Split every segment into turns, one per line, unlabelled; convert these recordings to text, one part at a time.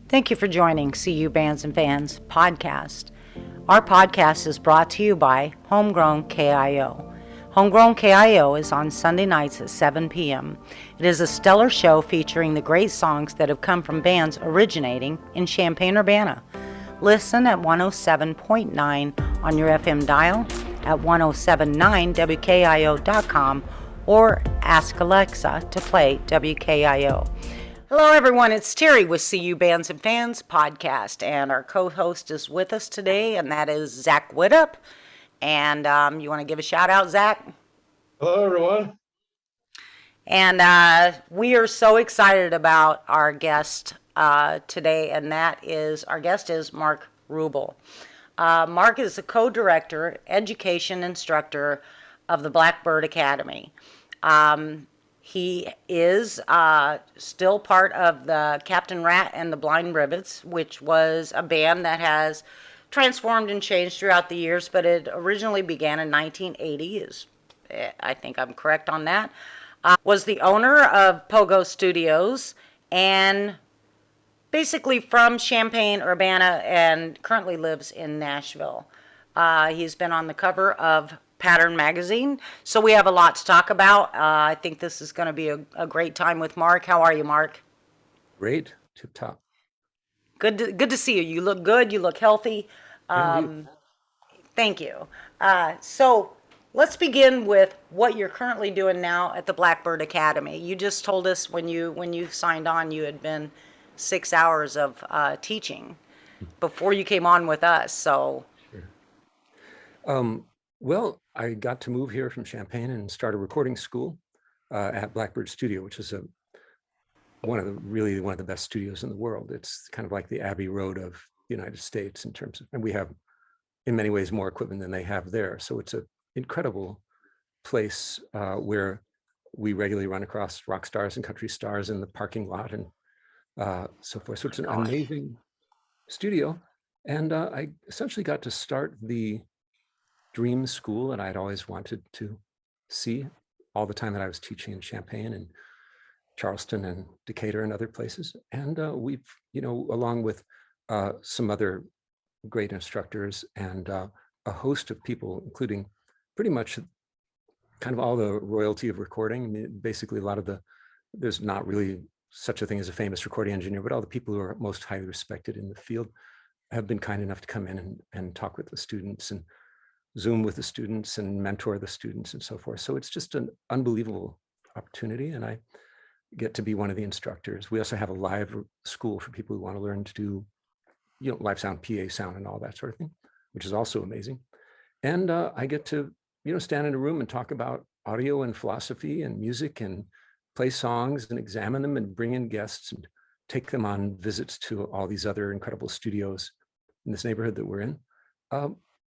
Thank you for joining CU Bands and Fans podcast. Our podcast is brought to you by Homegrown KIO. Homegrown KIO is on Sunday nights at 7 p.m. It is a stellar show featuring the great songs that have come from bands originating in Champaign-Urbana. Listen at 107.9 on your FM dial, at 1079wkio.com, or ask Alexa to play WKIO. Hello, everyone. It's Terry with CU Bands and Fans podcast, and our co-host is with us today, and that is Zach Widup. And you want to give a shout out, Zach?
Hello, everyone.
And we are so excited about our guest today, and our guest is Mark Rubel. Mark is the co-director, education instructor of the Blackbird Academy. He is still part of the Captain Rat and the Blind Rivets, which was a band that has transformed and changed throughout the years, but it originally began in 1980. I think I'm correct on that. Was the owner of Pogo Studios and basically from Champaign-Urbana and currently lives in Nashville. He's been on the cover of Pattern magazine, so we have a lot to talk about. I think this is going to be a great time with Mark. How are you, Mark?
Great, tip top.
Good to see you. You look good. You look healthy. Thank you. So let's begin with what you're currently doing now at the Blackbird Academy. You just told us when you signed on, you had been 6 hours of teaching before you came on with us. So.
Sure. Well, I got to move here from Champaign and start a recording school at Blackbird Studio, which is one of the best studios in the world. It's kind of like the Abbey Road of the United States in terms of, and we have in many ways more equipment than they have there. So it's an incredible place where we regularly run across rock stars and country stars in the parking lot and so forth. So it's an amazing studio. And I essentially got to start the dream school that I'd always wanted to see all the time that I was teaching in Champaign and Charleston and Decatur and other places. And we've, along with some other great instructors and a host of people, including pretty much kind of all the royalty of recording. I mean, basically there's not really such a thing as a famous recording engineer, but all the people who are most highly respected in the field have been kind enough to come in and talk with the students and Zoom with the students and mentor the students and so forth. So it's just an unbelievable opportunity, and I get to be one of the instructors. We also have a live school for people who want to learn to do, live sound, PA sound, and all that sort of thing, which is also amazing. And I get to, stand in a room and talk about audio and philosophy and music and play songs and examine them and bring in guests and take them on visits to all these other incredible studios in this neighborhood that we're in.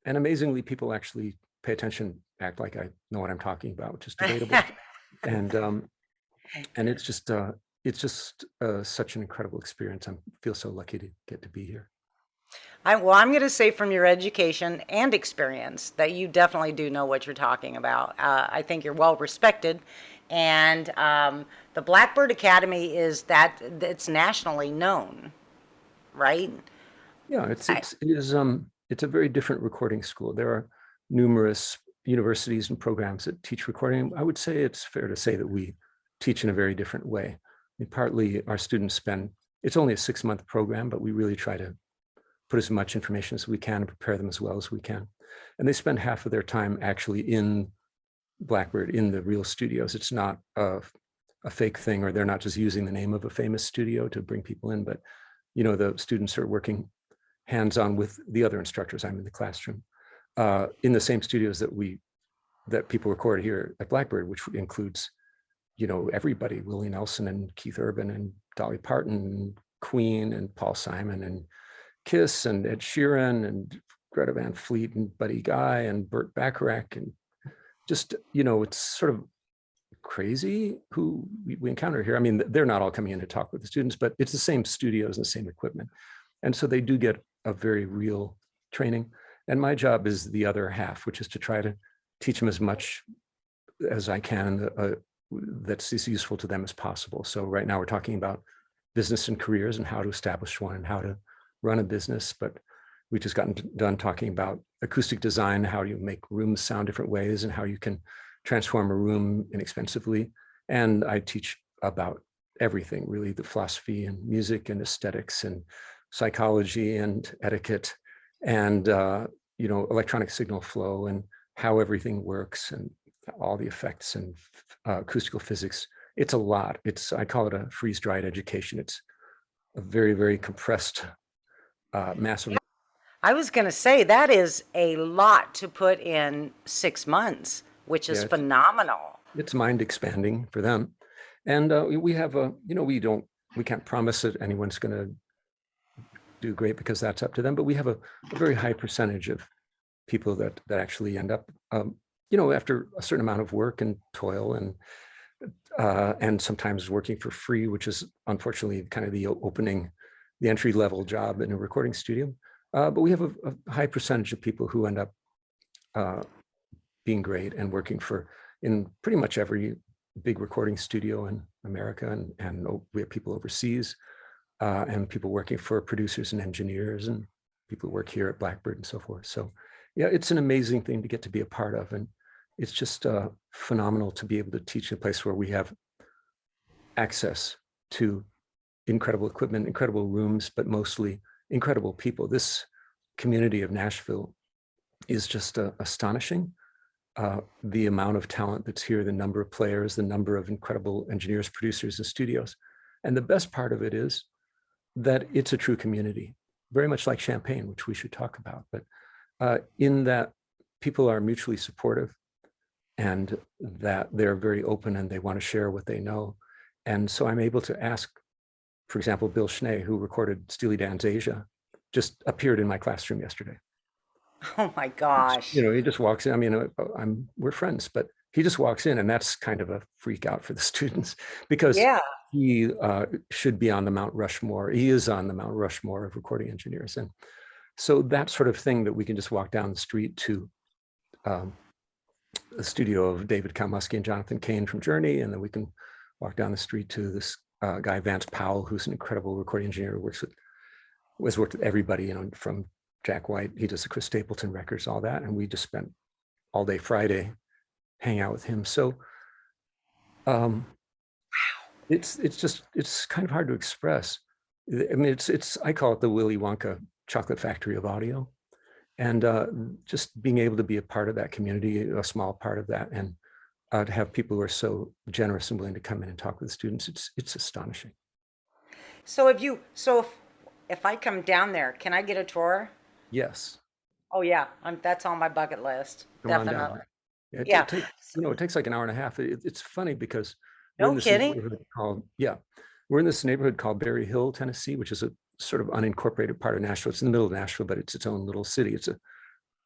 And amazingly, people actually pay attention, act like I know what I'm talking about, which is debatable. and it's just such an incredible experience. I feel so lucky to get to be here.
I'm going to say from your education and experience that you definitely do know what you're talking about. I think you're well respected, and the Blackbird Academy it's nationally known, right?
Yeah, it's a very different recording school. There are numerous universities and programs that teach recording. I would say it's fair to say that we teach in a very different way. I mean, partly our students it's only a 6-month program, but we really try to put as much information as we can and prepare them as well as we can. And they spend half of their time actually in Blackbird, in the real studios. It's not a fake thing, or they're not just using the name of a famous studio to bring people in, but the students are working hands-on with the other instructors. I'm in the classroom in the same studios that people record here at Blackbird, which includes, everybody, Willie Nelson and Keith Urban and Dolly Parton and Queen and Paul Simon and Kiss and Ed Sheeran and Greta Van Fleet and Buddy Guy and Burt Bacharach, and just, it's sort of crazy who we encounter here. I mean, they're not all coming in to talk with the students, but it's the same studios and the same equipment. And so they do get a very real training. And my job is the other half, which is to try to teach them as much as I can that's as useful to them as possible. So right now we're talking about business and careers and how to establish one and how to run a business. But we just gotten done talking about acoustic design, how you make rooms sound different ways and how you can transform a room inexpensively. And I teach about everything, really, the philosophy and music and aesthetics and psychology and etiquette and electronic signal flow and how everything works and all the effects and acoustical physics. It's a lot. I call it a freeze-dried education. It's a very, very compressed, massive.
I was going to say that is a lot to put in 6 months, which is phenomenal.
It's mind expanding for them. And we have we can't promise that anyone's going to do great because that's up to them, but we have a very high percentage of people that actually end up, after a certain amount of work and toil and sometimes working for free, which is unfortunately kind of the entry level job in a recording studio. But we have a high percentage of people who end up being great and working in pretty much every big recording studio in America, and we have people overseas and people working for producers and engineers and people who work here at Blackbird and so forth. So yeah, it's an amazing thing to get to be a part of, and it's just phenomenal to be able to teach in a place where we have access to incredible equipment, incredible rooms, but mostly incredible people. This community of Nashville is just astonishing. The amount of talent that's here, the number of players, the number of incredible engineers, producers, and studios. And the best part of it is that it's a true community, very much like Champaign, which we should talk about. But in that people are mutually supportive and that they're very open and they want to share what they know. And so I'm able to ask, for example, Bill Schnee, who recorded Steely Dan's Asia, just appeared in my classroom yesterday.
Oh my gosh.
He just walks in. I mean, we're friends, but he just walks in, and that's kind of a freak out for the students because he should be on the Mount Rushmore. He is on the Mount Rushmore of recording engineers. And so that sort of thing that we can just walk down the street to the studio of David Kalmusky and Jonathan Kane from Journey, and then we can walk down the street to this guy, Vance Powell, who's an incredible recording engineer who has worked with everybody, from Jack White, he does the Chris Stapleton records, all that. And we just spent all day Friday hanging out with him. So it's kind of hard to express. I mean, I call it the Willy Wonka chocolate factory of audio. And just being able to be a part of that community, a small part of that, and to have people who are so generous and willing to come in and talk with the students, it's astonishing.
So if I come down there, can I get a tour?
Yes.
Oh yeah, that's on my bucket list.
Come
Definitely.
It takes like an hour and a half. It's funny because
no kidding.
We're in this neighborhood called Berry Hill, Tennessee, which is a sort of unincorporated part of Nashville. It's in the middle of Nashville, but it's its own little city. It's a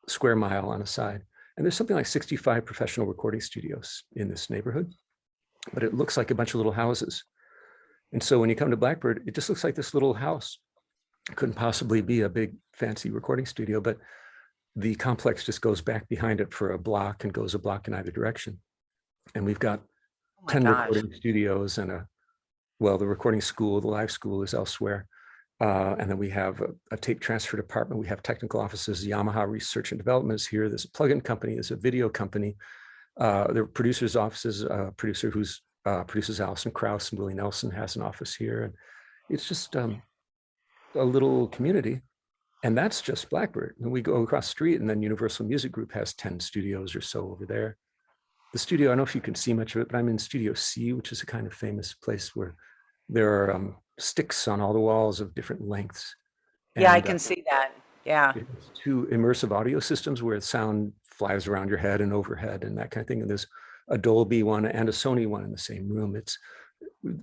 square mile on a side. And there's something like 65 professional recording studios in this neighborhood, but it looks like a bunch of little houses. And so when you come to Blackbird, it just looks like this little house. It couldn't possibly be a big fancy recording studio, but the complex just goes back behind it for a block and goes a block in either direction. And we've got 10 recording studios and the recording school, the live school is elsewhere. And then we have a tape transfer department. We have technical offices. Yamaha Research and Development is here. There's a plug-in company. There's a video company. There are producers' offices. A producer who's produces Alison Krauss and Willie Nelson has an office here. And it's just a little community. And that's just Blackbird. And we go across the street, and then Universal Music Group has 10 studios or so over there. The studio, I don't know if you can see much of it, but I'm in Studio C, which is a kind of famous place where there are sticks on all the walls of different lengths.
Yeah, I can see that. Yeah.
Two immersive audio systems where sound flies around your head and overhead and that kind of thing. And there's a Dolby one and a Sony one in the same room. It's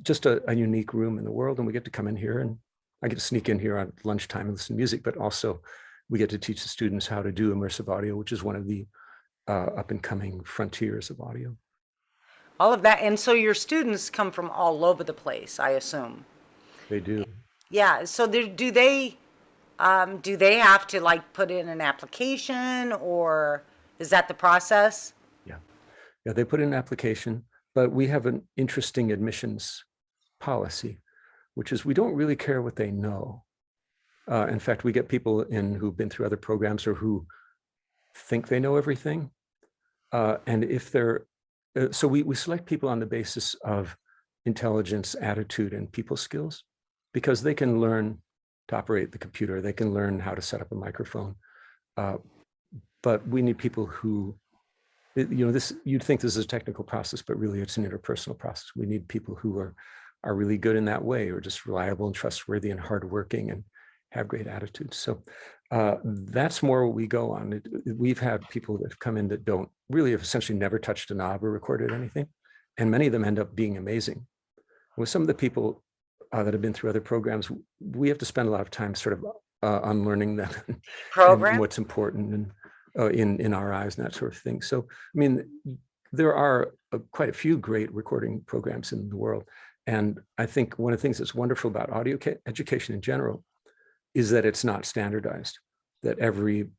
just a unique room in the world. And we get to come in here, and I get to sneak in here on lunchtime and listen to music, but also we get to teach the students how to do immersive audio, which is one of the up and coming frontiers of audio.
All of that. And so your students come from all over the place, I assume.
They do.
Yeah. So do they have to like put in an application, or is that the process?
Yeah, they put in an application, but we have an interesting admissions policy. which is we don't really care what they know. In fact, we get people in who've been through other programs or who think they know everything. And if they're, so we select people on the basis of intelligence, attitude, and people skills, because they can learn to operate the computer, they can learn how to set up a microphone. But we need people who, you'd think this is a technical process, but really it's an interpersonal process. We need people who are really good in that way, or just reliable and trustworthy and hardworking and have great attitudes. So that's more what we go on. We've had people that have come in that don't really have essentially never touched a knob or recorded anything. And many of them end up being amazing. With some of the people that have been through other programs, we have to spend a lot of time sort of unlearning them and what's important and in our eyes and that sort of thing. So, I mean, there are quite a few great recording programs in the world. And I think one of the things that's wonderful about audio education in general is that it's not standardized, that every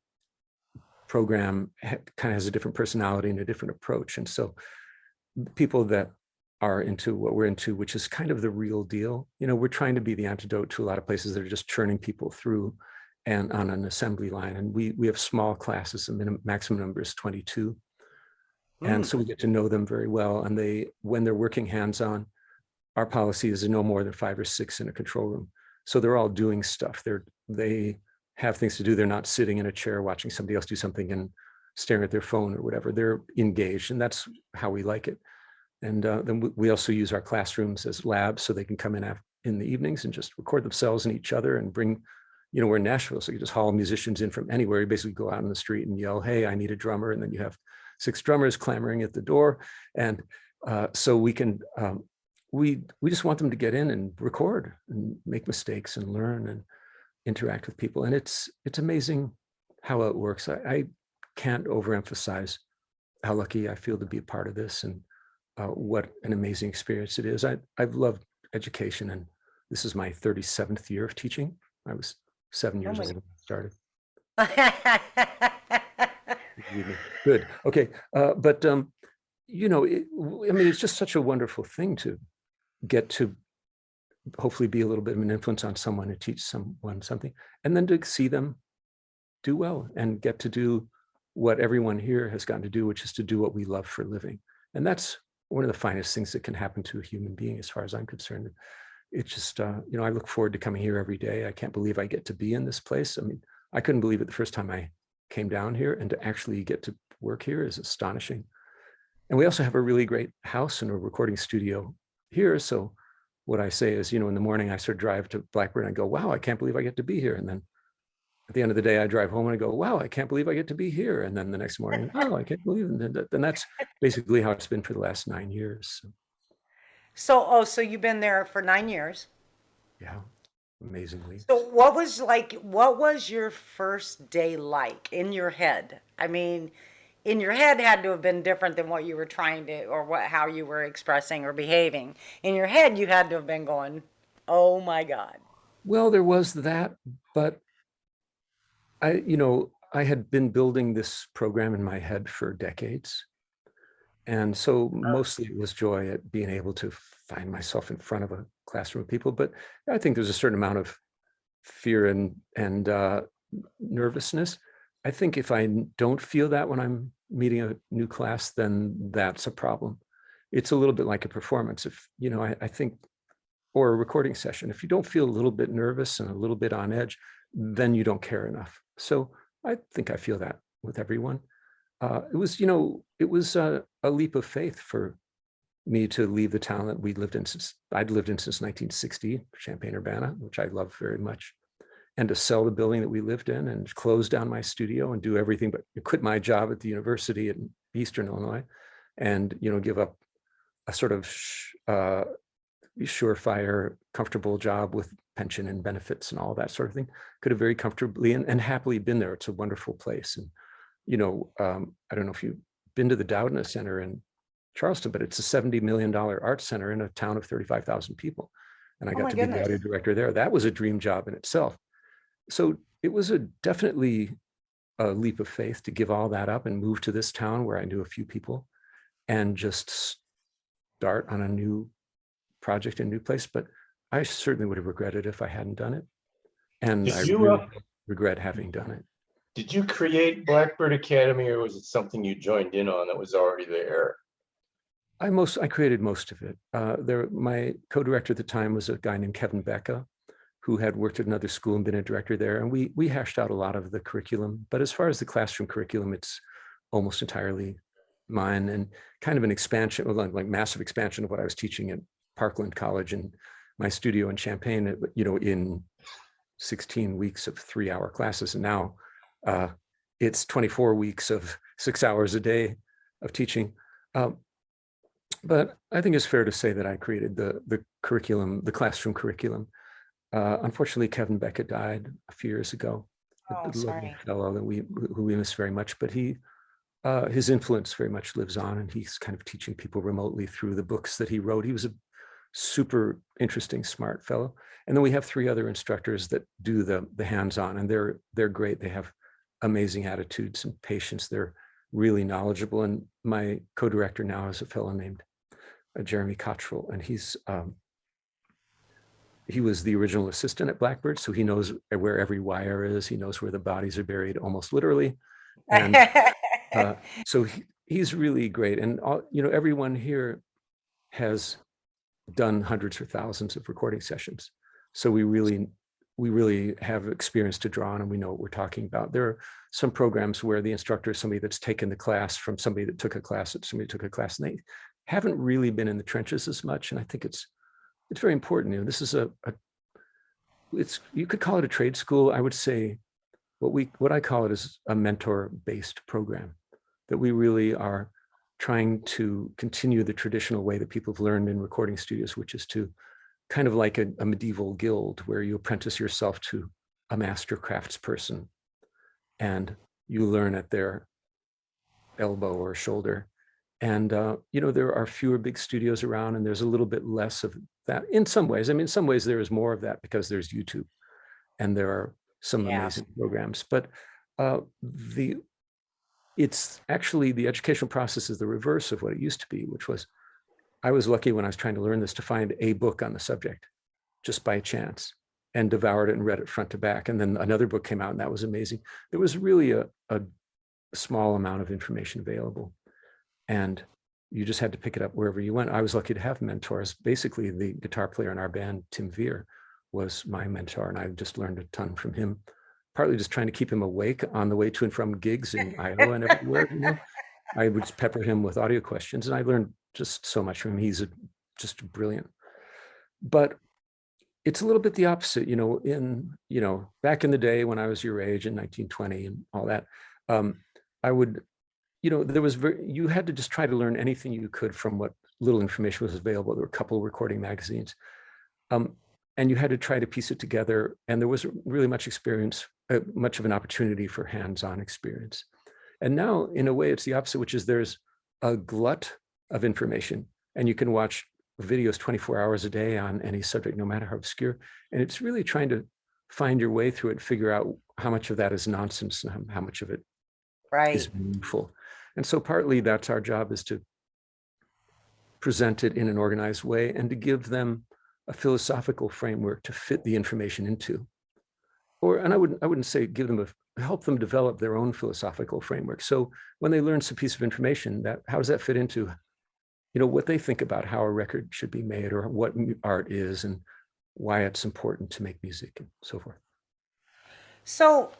program kind of has a different personality and a different approach. And so people that are into what we're into, which is kind of the real deal, we're trying to be the antidote to a lot of places that are just churning people through and on an assembly line. And we have small classes, the maximum number is 22. And so we get to know them very well. And when they're working hands-on, our policy is no more than 5 or 6 in a control room. So they're all doing stuff. They have things to do. They're not sitting in a chair watching somebody else do something and staring at their phone or whatever. They're engaged, and that's how we like it. And then we also use our classrooms as labs, so they can come in the evenings and just record themselves and each other and bring, we're in Nashville, so you just haul musicians in from anywhere. You basically go out on the street and yell, "Hey, I need a drummer," and then you have 6 drummers clamoring at the door. And so we can, we just want them to get in and record and make mistakes and learn and interact with people. And it's amazing how it works. I can't overemphasize how lucky I feel to be a part of this, and what an amazing experience it is. I've loved education, and this is my 37th year of teaching. I was 7 years old when I started. Good. Okay. But I mean, it's just such a wonderful thing to get to hopefully be a little bit of an influence on someone and teach someone something, and then to see them do well and get to do what everyone here has gotten to do, which is to do what we love for a living. And that's one of the finest things that can happen to a human being, as far as I'm concerned. It's just, I look forward to coming here every day. I can't believe I get to be in this place. I mean, I couldn't believe it the first time I came down here, and to actually get to work here is astonishing. And we also have a really great house and a recording studio here. So what I say is, in the morning I sort of drive to Blackbird and I go, "Wow, I can't believe I get to be here." And then at the end of the day, I drive home and I go, "Wow, I can't believe I get to be here." And then the next morning, "Oh, I can't believe it." And that's basically how it's been for the last 9 years.
So you've been there for 9 years.
Yeah, amazingly.
So what was your first day like in your head? I mean, in your head had to have been different than what you were trying to, or how you were expressing or behaving. In your head, you had to have been going, "Oh my God."
Well, there was that, but I had been building this program in my head for decades. And so mostly it was joy at being able to find myself in front of a classroom of people. But I think there's a certain amount of fear and nervousness. I think if I don't feel that when I'm meeting a new class, then that's a problem. It's a little bit like a performance. If, I think, or a recording session, if you don't feel a little bit nervous and a little bit on edge, then you don't care enough. So I think I feel that with everyone. It was a leap of faith for me to leave the town that I'd lived in since 1960, Champaign-Urbana, which I love very much, and to sell the building that we lived in and close down my studio and do everything but quit my job at the university in Eastern Illinois, and give up a sort of surefire, comfortable job with pension and benefits and all that sort of thing. Could have very comfortably and happily been there. It's a wonderful place. And I don't know if you've been to the Dowden Center in Charleston, but it's a $70 million art center in a town of 35,000 people. And I got to be the audio director there. That was a dream job in itself. So it was definitely a leap of faith to give all that up and move to this town where I knew a few people and just start on a new project in a new place. But I certainly would have regretted if I hadn't done it. And
Did
I
you
really regret having done it.
did you create Blackbird Academy, or was it something you joined in on that was already there?
I created most of it. My co-director at the time was a guy named Kevin Becca, who had worked at another school and been a director there. And we hashed out a lot of the curriculum. But as far as the classroom curriculum, it's almost entirely mine, and kind of an expansion, like massive expansion of what I was teaching at Parkland College and my studio in Champaign, in 16 weeks of 3-hour classes. And now it's 24 weeks of 6 hours a day of teaching. But I think it's fair to say that I created the curriculum, the classroom curriculum. Unfortunately, Kevin Becca died a few years ago.
Oh,
A lovely
sorry.
fellow who we miss very much, but his influence very much lives on, and he's kind of teaching people remotely through the books that he wrote. He was a super interesting, smart fellow. And then we have 3 other instructors that do the hands-on, and they're great. They have amazing attitudes and patience. They're really knowledgeable. And my co-director now is a fellow named Jeremy Cottrell, and he was the original assistant at Blackbird, so he knows where every wire is. He knows where the bodies are buried, almost literally. And so he's really great. And everyone here has done hundreds or thousands of recording sessions. So we really have experience to draw on, and we know what we're talking about. There are some programs where the instructor is somebody that's taken the class from somebody that took a class that somebody took a class, and they haven't really been in the trenches as much. And I think it's very important. This is you could call it a trade school. I would say what I call it is a mentor-based program, that we really are trying to continue the traditional way that people have learned in recording studios, which is to kind of like a medieval guild where you apprentice yourself to a master craftsperson and you learn at their elbow or shoulder. And, there are fewer big studios around, and there's a little bit less of that in some ways. I mean, in some ways there is more of that because there's YouTube and there are some amazing programs, but it's actually, the educational process is the reverse of what it used to be, which was, I was lucky when I was trying to learn this to find a book on the subject just by chance, and devoured it and read it front to back. And then another book came out, and that was amazing. There was really a small amount of information available, and you just had to pick it up wherever you went. I was lucky to have mentors. Basically, the guitar player in our band, Tim Veer, was my mentor, and I just learned a ton from him, partly just trying to keep him awake on the way to and from gigs in Iowa and everywhere. I would just pepper him with audio questions, and I learned just so much from him. He's just brilliant. But it's a little bit the opposite, back in the day when I was your age in 1920 and all that, I would, you had to just try to learn anything you could from what little information was available. There were a couple of recording magazines, and you had to try to piece it together. And there wasn't really much of an opportunity for hands-on experience. And now, in a way, it's the opposite, which is there's a glut of information, and you can watch videos 24 hours a day on any subject, no matter how obscure. And it's really trying to find your way through it, figure out how much of that is nonsense and how much of it is meaningful. And so partly that's our job, is to present it in an organized way and to give them a philosophical framework to fit the information into. And I wouldn't say give them help them develop their own philosophical framework. So when they learn some piece of information, how does that fit into, what they think about how a record should be made, or what art is and why it's important to make music and so forth.
So,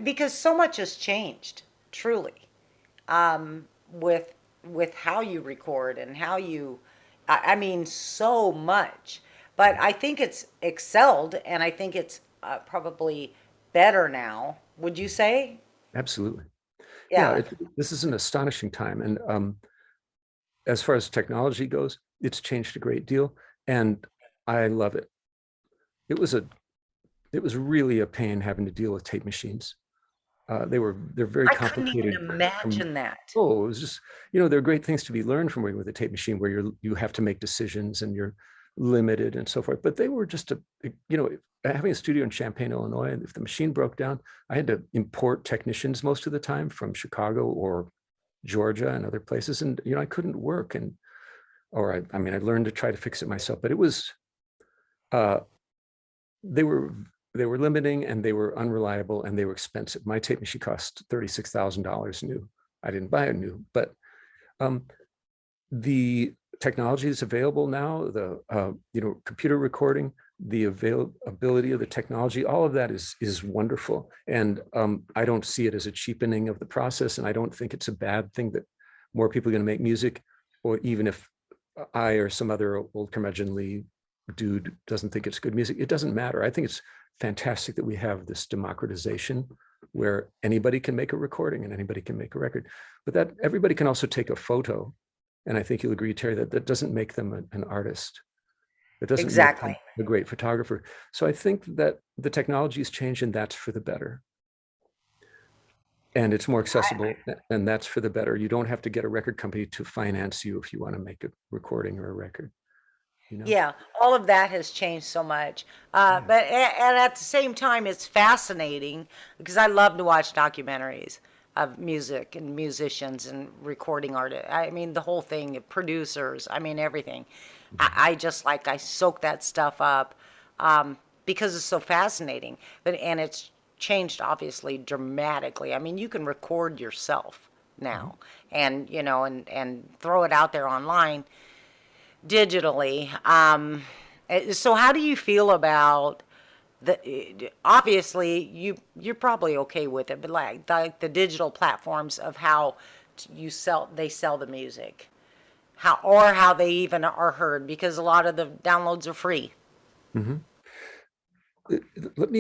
because so much has changed, truly, with how you record and how you, I mean, so much. But I think it's excelled, and I think it's probably better now. Would you say?
Absolutely.
Yeah.
This is an astonishing time, and as far as technology goes, it's changed a great deal, and I love it. It was really a pain having to deal with tape machines. They're very
I couldn't
complicated.
even imagine that.
Oh, it was just, there are great things to be learned from working with a tape machine, where you have to make decisions and you're limited and so forth. But they were just having a studio in Champaign, Illinois, and if the machine broke down, I had to import technicians most of the time from Chicago or Georgia and other places, and I couldn't work, I learned to try to fix it myself. But it was uh, they were limiting, and they were unreliable, and they were expensive. My tape machine cost $36,000 new. I didn't buy it new, but the technology is available now. The computer recording, the availability of the technology, all of that is wonderful. And I don't see it as a cheapening of the process, and I don't think it's a bad thing that more people are going to make music, or even if I or some other old curmudgeonly dude doesn't think it's good music, it doesn't matter. I think it's fantastic that we have this democratization where anybody can make a recording and anybody can make a record, but that everybody can also take a photo. And I think you'll agree, Terry, that that doesn't make them an artist. It doesn't make them
Exactly.
a great photographer. So I think that the technology has changed, and that's for the better. And it's more accessible, and that's for the better. You don't have to get a record company to finance you if you want to make a recording or a record, you know?
Yeah, all of that has changed so much.
Yeah.
And at the same time, it's fascinating because I love to watch documentaries of music and musicians and recording artists. I mean, the whole thing, producers, I mean, everything. I soak that stuff up because it's so fascinating. And it's changed, obviously, dramatically. I mean, you can record yourself now and, and throw it out there online digitally. So how do you feel about obviously you're probably okay with it, but like the digital platforms of how they sell the music, how they even are heard, because a lot of the downloads are free.
Mm-hmm. Let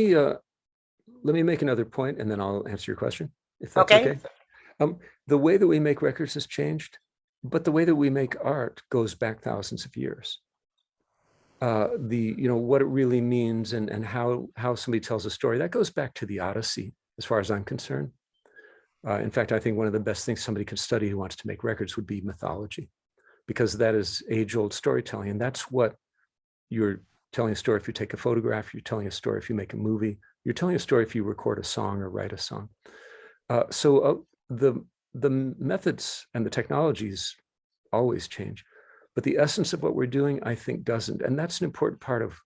me make another point, and then I'll answer your question, if that's
Okay.
okay. The way that we make records has changed, but the way that we make art goes back thousands of years. What it really means, and how somebody tells a story, that goes back to the Odyssey, as far as I'm concerned. In fact, I think one of the best things somebody could study who wants to make records would be mythology, because that is age-old storytelling, and that's what you're telling a story if you take a photograph, you're telling a story if you make a movie, you're telling a story if you record a song or write a song. So the methods and the technologies always change, but the essence of what we're doing, I think, doesn't. And that's an important part of,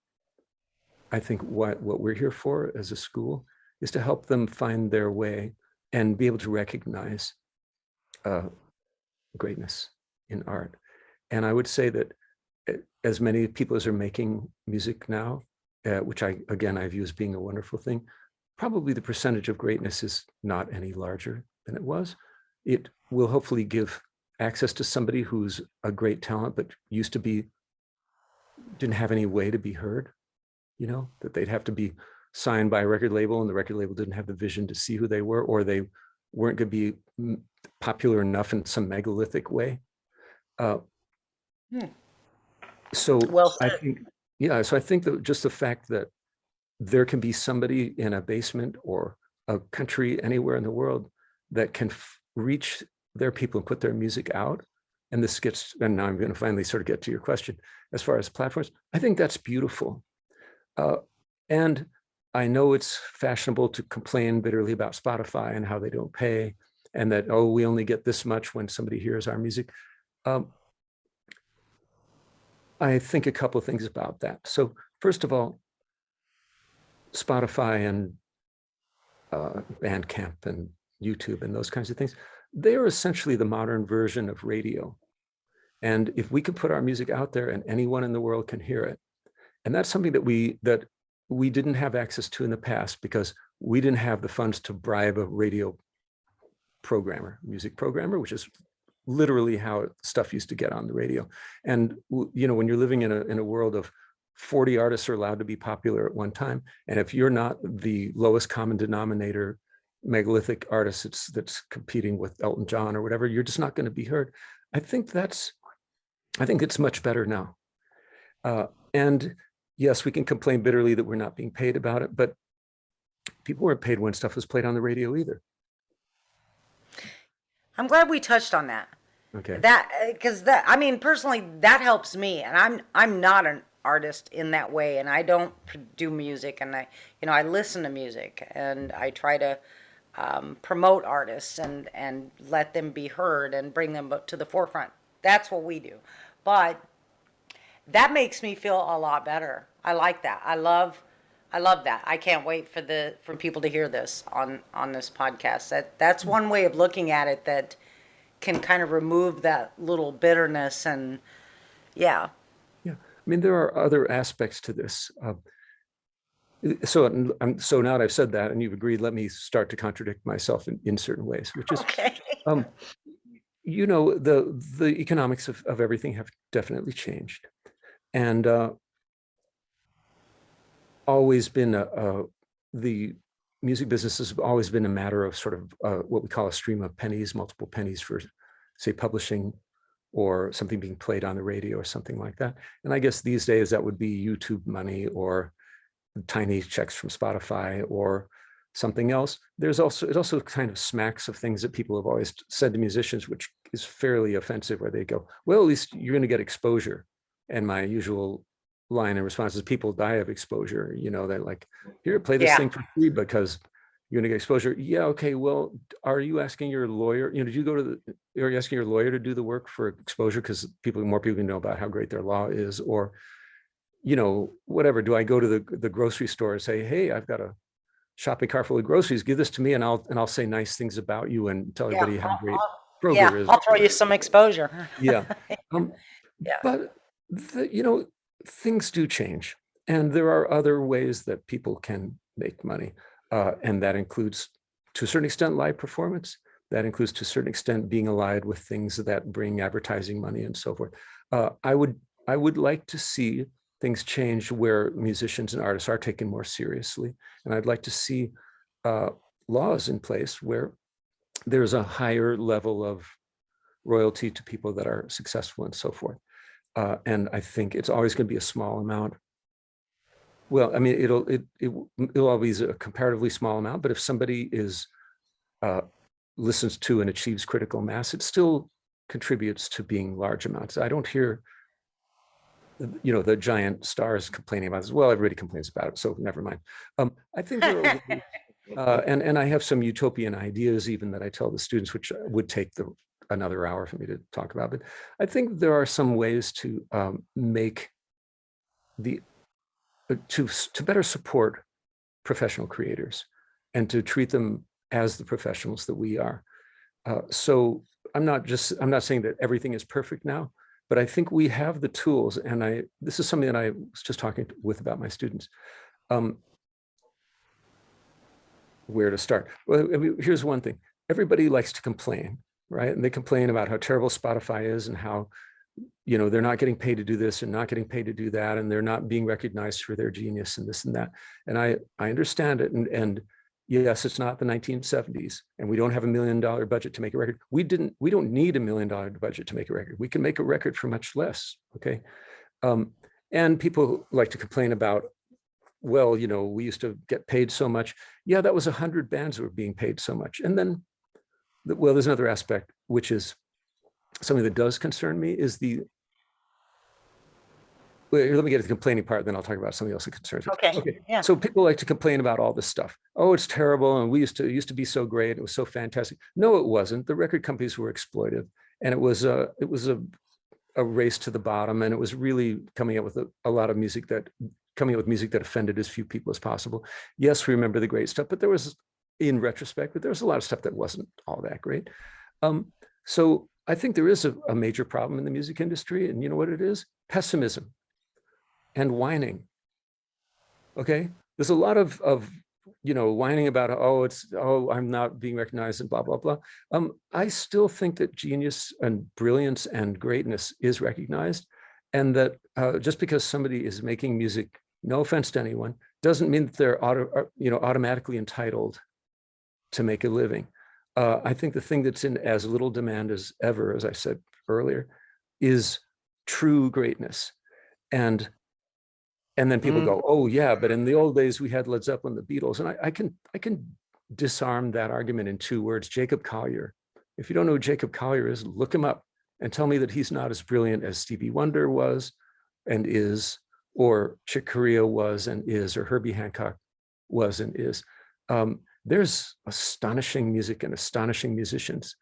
I think, what we're here for as a school, is to help them find their way and be able to recognize greatness in art. And I would say that as many people as are making music now, which I view as being a wonderful thing, probably the percentage of greatness is not any larger than it was. It will hopefully give access to somebody who's a great talent, but didn't have any way to be heard, that they'd have to be signed by a record label, and the record label didn't have the vision to see who they were, or they weren't going to be popular enough in some megalithic way. So
Well
I
said.
think, so I think that just the fact that there can be somebody in a basement or a country anywhere in the world that can reach their people and put their music out. And now I'm going to finally sort of get to your question as far as platforms. I think that's beautiful. And I know it's fashionable to complain bitterly about Spotify and how they don't pay, and that, we only get this much when somebody hears our music. I think a couple of things about that. So first of all, Spotify and Bandcamp and YouTube and those kinds of things, they are essentially the modern version of radio. And if we can put our music out there and anyone in the world can hear it, and that's something that we didn't have access to in the past, because we didn't have the funds to bribe a radio music programmer, which is literally how stuff used to get on the radio. And when you're living in a world of 40 artists are allowed to be popular at one time, and if you're not the lowest common denominator megalithic artist that's competing with Elton John or whatever, you're just not going to be heard. I think it's much better now. And yes, we can complain bitterly that we're not being paid about it, but people weren't paid when stuff was played on the radio either.
I'm glad we touched on that.
Okay.
I mean, personally, that helps me, and I'm not an artist in that way, and I don't do music, and I listen to music, and I try to promote artists and let them be heard and bring them up to the forefront. That's what we do. But that makes me feel a lot better. I like that. I love that. I can't wait for people to hear this on this podcast. That's one way of looking at it that can kind of remove that little bitterness and yeah.
Yeah, I mean, there are other aspects to this. So now that I've said that and you've agreed, let me start to contradict myself in certain ways, which is,
Okay.
um, the economics of everything have definitely changed, and always been the music business has always been a matter of sort of what we call a stream of pennies, multiple pennies for, say, publishing or something being played on the radio or something like that. And I guess these days that would be YouTube money or tiny checks from Spotify or something else. It also kind of smacks of things that people have always said to musicians, which is fairly offensive, where they go, well, at least you're going to get exposure. And my usual line in response is, people die of exposure. They're like, here, play this thing for free because you're going to get exposure. Yeah, okay, well, are you asking your lawyer, are you asking your lawyer to do the work for exposure because more people know about how great their law is? Or whatever, do I go to the grocery store and say, hey, I've got a shopping cart full of groceries, give this to me and I'll say nice things about you and tell everybody how great Kroger is.
I'll throw you some exposure.
Yeah.
Yeah.
But things do change, and there are other ways that people can make money. And that includes, to a certain extent, live performance. That includes, to a certain extent, being allied with things that bring advertising money and so forth. I would like to see things change where musicians and artists are taken more seriously. And I'd like to see laws in place where there's a higher level of royalty to people that are successful and so forth. And I think it's always going to be a small amount. Well, I mean, it'll always be a comparatively small amount, but if somebody listens to and achieves critical mass, it still contributes to being large amounts. I don't hear the giant stars complaining about this. Well, everybody complains about it, so never mind. I think there are, and I have some utopian ideas even that I tell the students, which would take another hour for me to talk about. But I think there are some ways to make to better support professional creators and to treat them as the professionals that we are. So I'm not saying that everything is perfect now, but I think we have the tools, and this is something that I was just talking about my students. Where to start? Well, I mean, here's one thing. Everybody likes to complain, right? And they complain about how terrible Spotify is and how, they're not getting paid to do this and not getting paid to do that, and they're not being recognized for their genius and this and that. And I understand it. And yes, it's not the 1970s, and we don't have $1 million budget to make a record. We don't need $1 million budget to make a record. We can make a record for much less, okay? And people like to complain about, well, we used to get paid so much. Yeah, that was 100 bands that were being paid so much. And then, well, there's another aspect, which is something that does concern me, is let me get to the complaining part, then I'll talk about something else that concerns me.
Okay. Yeah.
So people like to complain about all this stuff. Oh, it's terrible, and it used to be so great. It was so fantastic. No, it wasn't. The record companies were exploitive, and it was a race to the bottom, and it was really coming up with a lot of music that offended as few people as possible. Yes, we remember the great stuff, but there was, in retrospect, but there was a lot of stuff that wasn't all that great. So I think there is a major problem in the music industry, and you know what it is? Pessimism and whining. Okay, there's a lot of whining about, I'm not being recognized and blah blah blah. I still think that genius and brilliance and greatness is recognized, and that just because somebody is making music, no offense to anyone, doesn't mean that they're automatically entitled to make a living. I think the thing that's in as little demand as ever, as I said earlier, is true greatness. And then people go, oh yeah, but in the old days we had Led Zeppelin, the Beatles. And I can disarm that argument in 2 words: Jacob Collier. If you don't know who Jacob Collier is, look him up and tell me that he's not as brilliant as Stevie Wonder was and is, or Chick Corea was and is, or Herbie Hancock was and is. There's astonishing music and astonishing musicians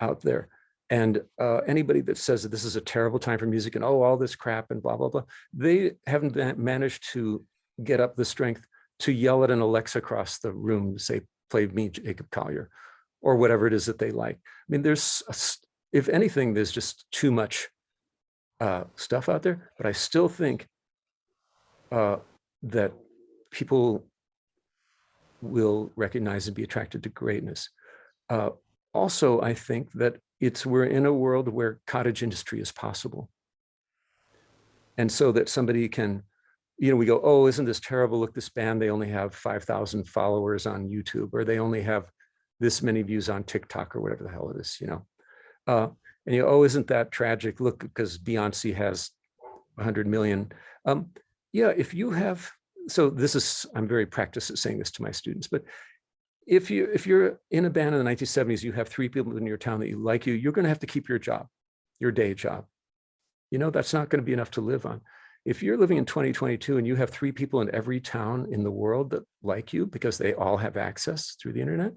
out there. And anybody that says that this is a terrible time for music and all this crap and blah, blah, blah, they haven't managed to get up the strength to yell at an Alexa across the room to say, play me Jacob Collier, or whatever it is that they like. I mean, if anything, there's just too much stuff out there, but I still think that people will recognize and be attracted to greatness. Also, I think that we're in a world where cottage industry is possible. And so that somebody can, we go, oh, isn't this terrible? Look, this band, they only have 5,000 followers on YouTube, or they only have this many views on TikTok, or whatever the hell it is, and oh, isn't that tragic? Look, because Beyonce has 100 million. Yeah, if you have, so this is, I'm very practiced at saying this to my students, but if you're in a band in the 1970s, you have 3 people in your town that like you, you're going to have to keep your job, your day job. That's not going to be enough to live on. If you're living in 2022 and you have 3 people in every town in the world that like you because they all have access through the internet,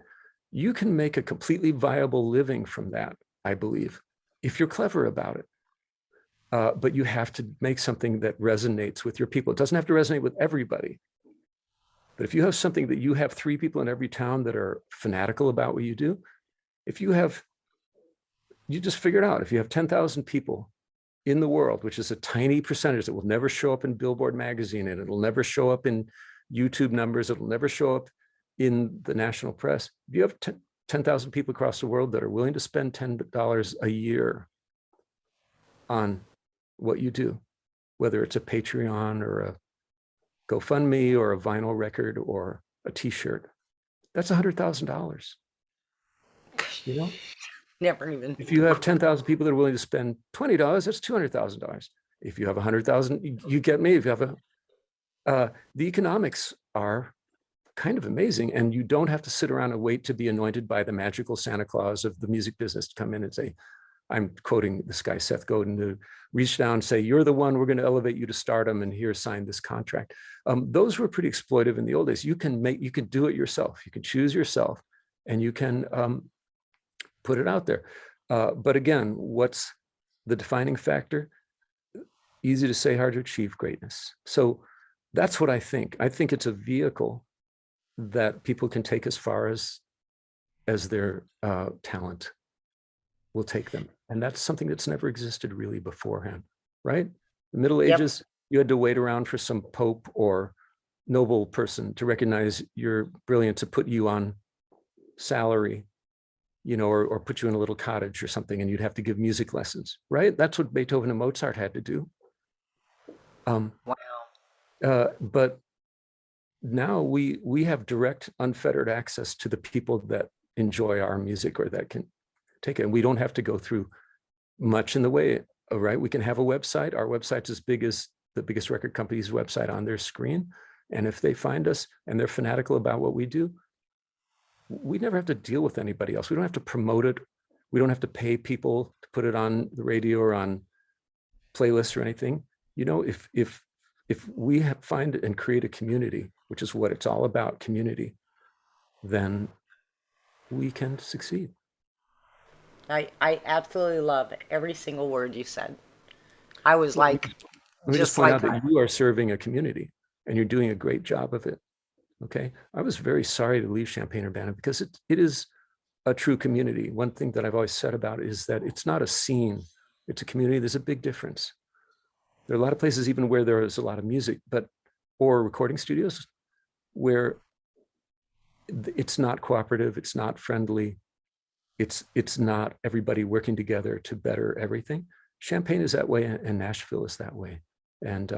you can make a completely viable living from that, I believe, if you're clever about it. But you have to make something that resonates with your people. It doesn't have to resonate with everybody. But if you have something that you have 3 people in every town that are fanatical about what you do, you just figure it out. If you have 10,000 people in the world, which is a tiny percentage that will never show up in Billboard magazine, and it'll never show up in YouTube numbers, it'll never show up in the national press. If you have 10,000 people across the world that are willing to spend $10 a year on what you do, whether it's a Patreon or a GoFundMe or a vinyl record or a t-shirt, that's $100,000.
Never even.
If you have 10,000 people that are willing to spend $20, that's $200,000. If you have 100,000, you get me. If you have the economics are kind of amazing, and you don't have to sit around and wait to be anointed by the magical Santa Claus of the music business to come in and say, I'm quoting this guy, Seth Godin, to reach down and say, you're the one, we're going to elevate you to stardom, and here, sign this contract. Those were pretty exploitive in the old days. You can do it yourself. You can choose yourself, and you can put it out there. But again, what's the defining factor? Easy to say, hard to achieve greatness. So that's what I think. I think it's a vehicle that people can take as far as their talent will take them. And that's something that's never existed really beforehand, right? The Middle Ages, you had to wait around for some pope or noble person to recognize your brilliance, to put you on salary, or put you in a little cottage or something, and you'd have to give music lessons, right? That's what Beethoven and Mozart had to do.
Wow.
But now we have direct, unfettered access to the people that enjoy our music or that can take it. And we don't have to go through much in the way, right? We can have a website. Our website's as big as the biggest record company's website on their screen. And if they find us and they're fanatical about what we do, we never have to deal with anybody else. We don't have to promote it. We don't have to pay people to put it on the radio or on playlists or anything. If we find and create a community, which is what it's all about, community, then we can succeed.
I absolutely love every single word you said. I was
Let me just point out
like
that you are serving a community and you're doing a great job of it. Okay. I was very sorry to leave Champaign-Urbana because it is a true community. One thing that I've always said about it is that it's not a scene, it's a community. There's a big difference. There are a lot of places even where there is a lot of music, or recording studios where it's not cooperative, it's not friendly, it's not everybody working together to better everything. Champaign is that way, and Nashville is that way. And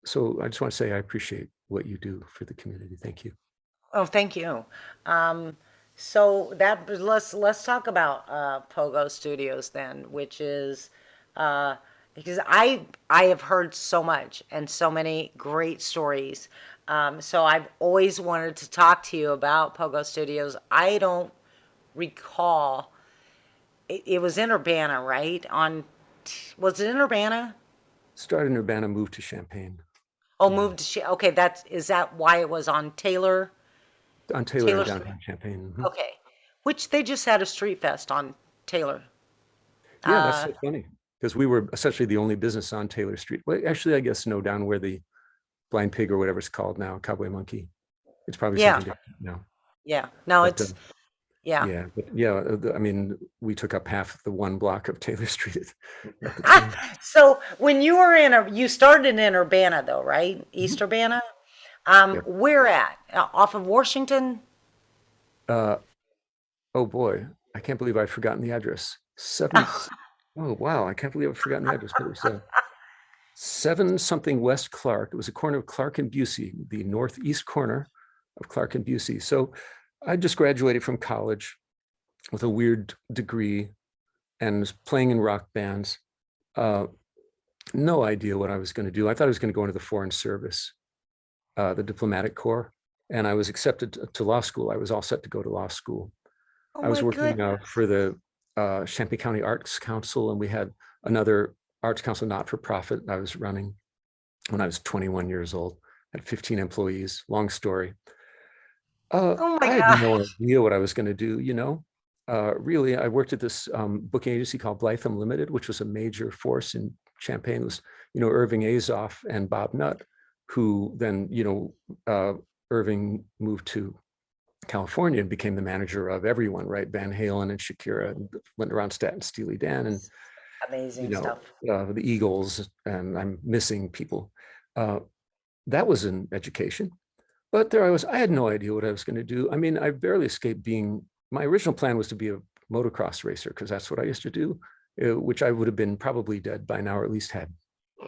so I just want to say I appreciate what you do for the community. Thank you.
Oh, thank you. So let's talk about Pogo Studios then, which is because I have heard so much and so many great stories. So I've always wanted to talk to you about Pogo Studios. I don't recall. It was in Urbana, right? Was it in Urbana?
Started in Urbana, moved to Champaign.
Oh, moved to okay. Is that why it was on Taylor?
On Taylor and downtown Champaign.
Okay, which they just had a street fest on Taylor.
Yeah, that's so funny because we were essentially the only business on Taylor Street. Well, actually, I guess no, down where the Blind Pig or whatever it's called now, Cowboy Monkey. It's probably
Yeah,
something different now.
yeah. No,
But
it's yeah.
yeah, but yeah, I mean, we took up half of the one block of Taylor Street at the time.
So when you were you started in Urbana though, right?
Mhm.
East Urbana?
Yep.
Where at? Off of Washington?
Uh, oh boy, I can't believe I've forgotten the address. Seven. Oh wow, I can't believe I've forgotten the address. But it was 7 something West Clark. It was a corner of Clark and Busey, the northeast corner of Clark and Busey. So I just graduated from college with a weird degree and was playing in rock bands. Uh, no idea what I was going to do. I thought I was going to go into the Foreign Service, the diplomatic corps, and I was accepted to law school. I was all set to go to law school.
Oh
I was
my
working
goodness.
for the Champaign County Arts Council, and we had another arts council not-for-profit I was running when I was 21 years old. Had 15 employees. Long story.
Oh my
I had no
gosh.
idea what I was going to do. Really, I worked at this booking agency called Blytham Limited, which was a major force in Champaign. It was, Irving Azoff and Bob Nutt, who then, Irving moved to California and became the manager of everyone, right? Van Halen and Shakira and Linda Ronstadt and Steely Dan and,
Amazing stuff.
the Eagles, and I'm missing people. That was an education. But there I was, I had no idea what I was going to do. I mean, I barely escaped being, my original plan was to be a motocross racer because that's what I used to do, which I would have been probably dead by now, or at least had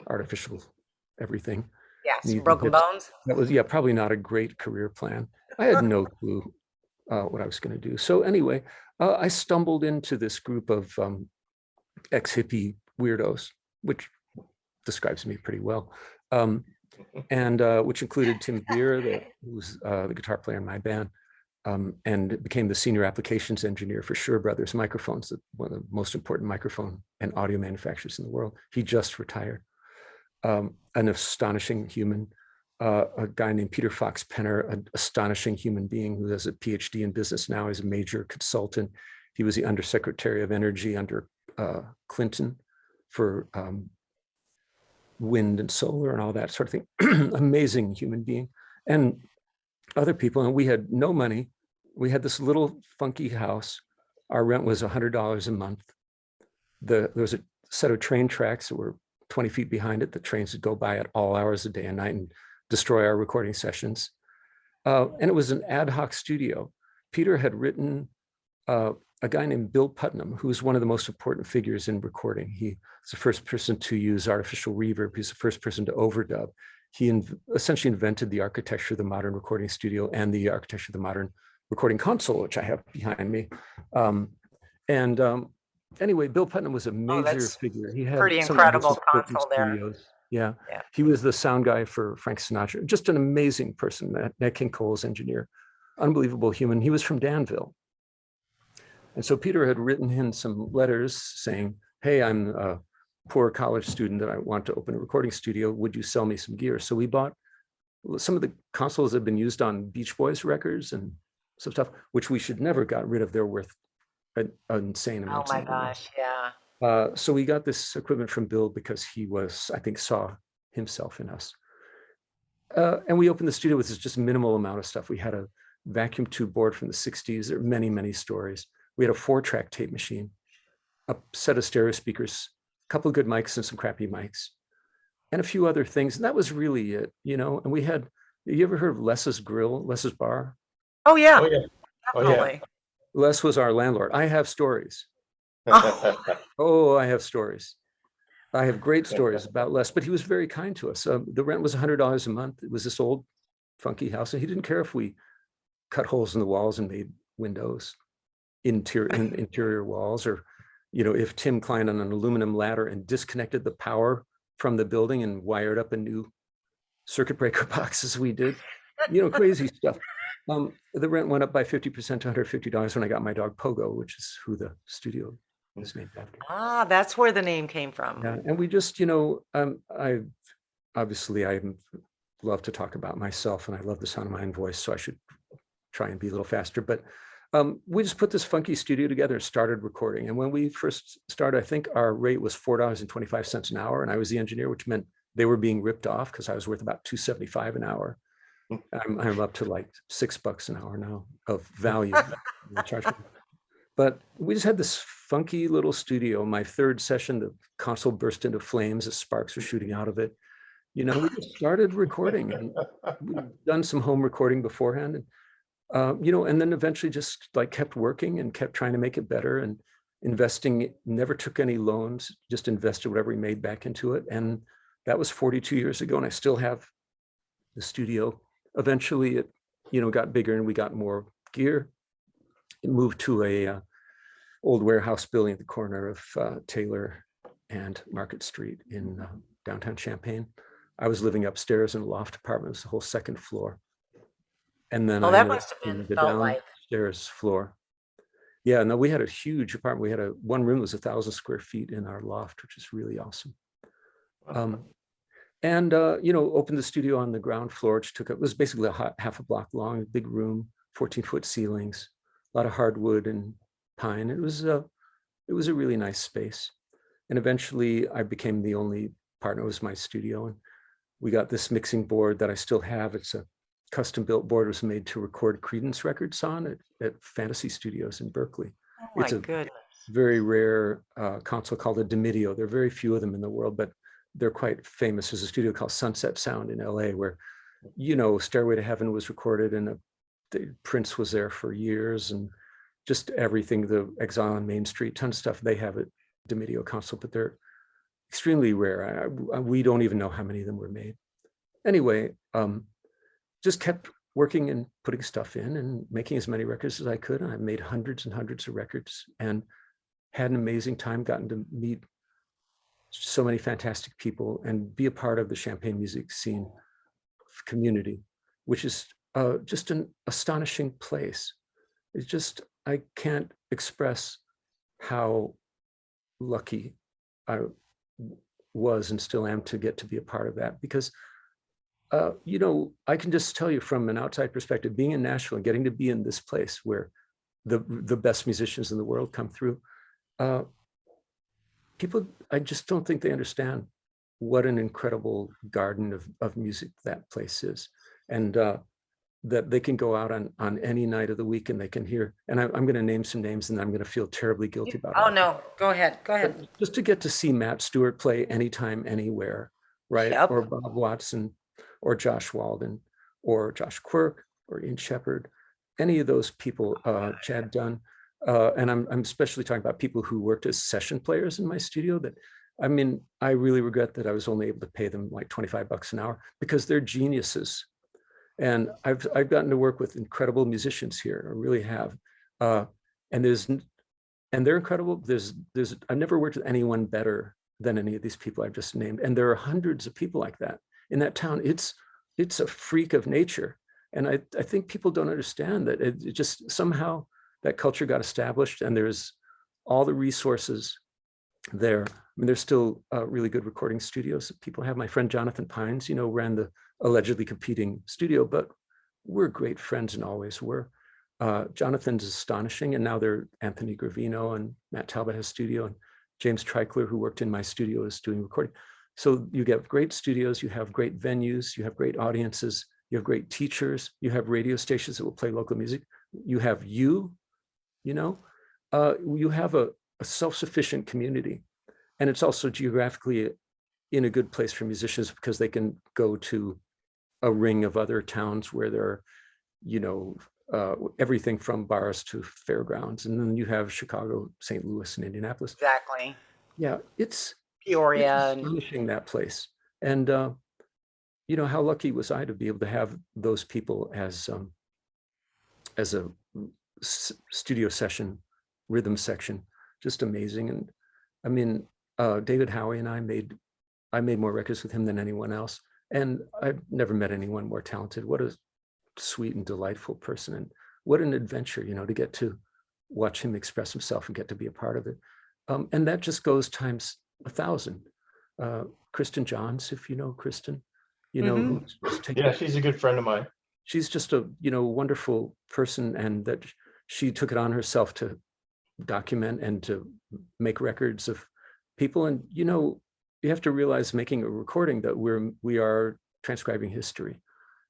artificial everything.
Yes,
Knees and
broken
hips.
bones.
That was, yeah, probably not a great career plan. I had no clue what I was going to do. So anyway, I stumbled into this group of ex-hippie weirdos, which describes me pretty well. And which included Tim Beer, who was the guitar player in my band, and became the senior applications engineer for Shure Brothers Microphones, one of the most important microphone and audio manufacturers in the world. He just retired. An astonishing human, a guy named Peter Fox Penner, an astonishing human being who has a PhD in business now. He's a major consultant. He was the Undersecretary of Energy under Clinton for wind and solar and all that sort of thing. Amazing human being. And other people, and we had no money. We had this little funky house. Our rent was $100 a month. There was a set of train tracks that were 20 feet behind it. The trains would go by at all hours of day and night and destroy our recording sessions. And it was an ad hoc studio. Peter had written a guy named Bill Putnam, who was one of the most important figures in recording. He was the first person to use artificial reverb. He's the first person to overdub. He essentially invented the architecture of the modern recording studio and the architecture of the modern recording console, which I have behind me. Anyway, Bill Putnam was a major
that's
figure. He had
pretty
some of the most
incredible
important
console there.
studios. Yeah.
Yeah.
He was the sound guy for Frank Sinatra. Just an amazing person, Nat King Cole's engineer. Unbelievable human. He was from Danville. And so Peter had written him some letters saying, hey, I'm a poor college student that I want to open a recording studio. Would you sell me some gear? So we bought some of the consoles that have been used on Beach Boys records and some stuff, which we should never got rid of. They're worth an insane
Oh
amount.
my gosh, yeah.
So we got this equipment from Bill because he was, I think, saw himself in us. And we opened the studio with just a minimal amount of stuff. We had a vacuum tube board from the 60s. There are many, many stories. We had a 4-track tape machine, a set of stereo speakers, a couple of good mics and some crappy mics, and a few other things. And that was really it, And we had, you ever heard of Les's Grill, Les's Bar?
Oh yeah,
Oh, yeah. Oh, yeah.
definitely.
Les was our landlord. I have stories.
Oh,
Oh, I have stories. I have great stories about Les, but he was very kind to us. The rent was $100 a month. It was this old funky house, and he didn't care if we cut holes in the walls and made windows, interior walls, or if Tim climbed on an aluminum ladder and disconnected the power from the building and wired up a new circuit breaker box as we did, crazy stuff. The rent went up by 50% to $150 when I got my dog Pogo, which is who the studio is named after.
ah, that's where the name came from.
Yeah, and we just, I obviously I love to talk about myself, and I love the sound of my own voice, so I should try and be a little faster. But We just put this funky studio together and started recording. And when we first started, I think our rate was $4.25 an hour, and I was the engineer, which meant they were being ripped off because I was worth about $2.75 an hour. I'm up to like $6 an hour now of value. But we just had this funky little studio. My third session, the console burst into flames as sparks were shooting out of it. You know, we just started recording, and we'd done some home recording beforehand. And you know, and then eventually just like kept working and kept trying to make it better and investing, never took any loans, just invested whatever we made back into it. And that was 42 years ago. And I still have the studio. Eventually it, you know, got bigger and we got more gear. It moved to a old warehouse building at the corner of Taylor and Market Street in downtown Champaign. I was living upstairs in a loft apartment. It was the whole second floor. And then
Well,
I
that
ended up
must have
in
been
the
felt like.
downstairs floor. Yeah, no, we had a huge apartment. We had one room was 1,000 square feet in our loft, which is really awesome. And you know, opened the studio on the ground floor, which it was basically half a block long, big room, 14-foot ceilings, a lot of hardwood and pine. It was a really nice space. And eventually I became the only partner. It was my studio. And we got this mixing board that I still have. It's a custom built board. It was made to record Creedence records on at Fantasy Studios in Berkeley.
Oh
It's
my
a
goodness.
very rare console called a Dimidio. There are very few of them in the world, but they're quite famous. There's a studio called Sunset Sound in LA where, you know, Stairway to Heaven was recorded and Prince was there for years, and just everything, the Exile on Main Street, tons of stuff they have at Dimidio console, but they're extremely rare. We don't even know how many of them were made. Anyway, just kept working and putting stuff in and making as many records as I could. And I made hundreds and hundreds of records and had an amazing time, gotten to meet so many fantastic people and be a part of the Champaign music scene community, which is just an astonishing place. It's just, I can't express how lucky I was and still am to get to be a part of that, because you know, I can just tell you from an outside perspective, being in Nashville and getting to be in this place where the best musicians in the world come through, people, I just don't think they understand what an incredible garden of music that place is. And that they can go out on any night of the week and they can hear, and I'm going to name some names and I'm going to feel terribly guilty about it.
Oh no, go ahead.
But just to get to see Matt Stewart play anytime, anywhere, right?
Yep.
Or Bob Watson, or Josh Walden, or Josh Quirk, or Ian Shepherd, any of those people, Chad Dunn, and I'm especially talking about people who worked as session players in my studio. That, I mean, I really regret that I was only able to pay them like $25 an hour, because they're geniuses. And I've gotten to work with incredible musicians here. I really have, and they're incredible. I've never worked with anyone better than any of these people I've just named. And there are hundreds of people like that in that town. It's a freak of nature. And I think people don't understand that it just somehow that culture got established, and there's all the resources there. I mean, there's still really good recording studios that people have. My friend Jonathan Pines, you know, ran the allegedly competing studio, but we're great friends and always were. Jonathan's astonishing, and now they're Anthony Gravino and Matt Talbot has studio, and James Treichler, who worked in my studio, is doing recording. So you get great studios, you have great venues, you have great audiences, you have great teachers, you have radio stations that will play local music, you have you know, you have a self-sufficient community. And it's also geographically in a good place for musicians, because they can go to a ring of other towns where there are, you know, everything from bars to fairgrounds. And then you have Chicago, St. Louis, and Indianapolis.
Exactly.
Yeah, it's
Peoria.
astonishing, that place. And, you know, how lucky was I to be able to have those people as a studio session, rhythm section, just amazing. And I mean, David Howie and I made more records with him than anyone else. And I've never met anyone more talented. What a sweet and delightful person. And what an adventure, you know, to get to watch him express himself and get to be a part of it. And that just goes times 1,000. Kristen Johns, if you know Kristen, you know,
yeah, she's a good friend of mine.
She's just a, you know, wonderful person, and that she took it on herself to document and to make records of people. And, you know, you have to realize making a recording that we are transcribing history.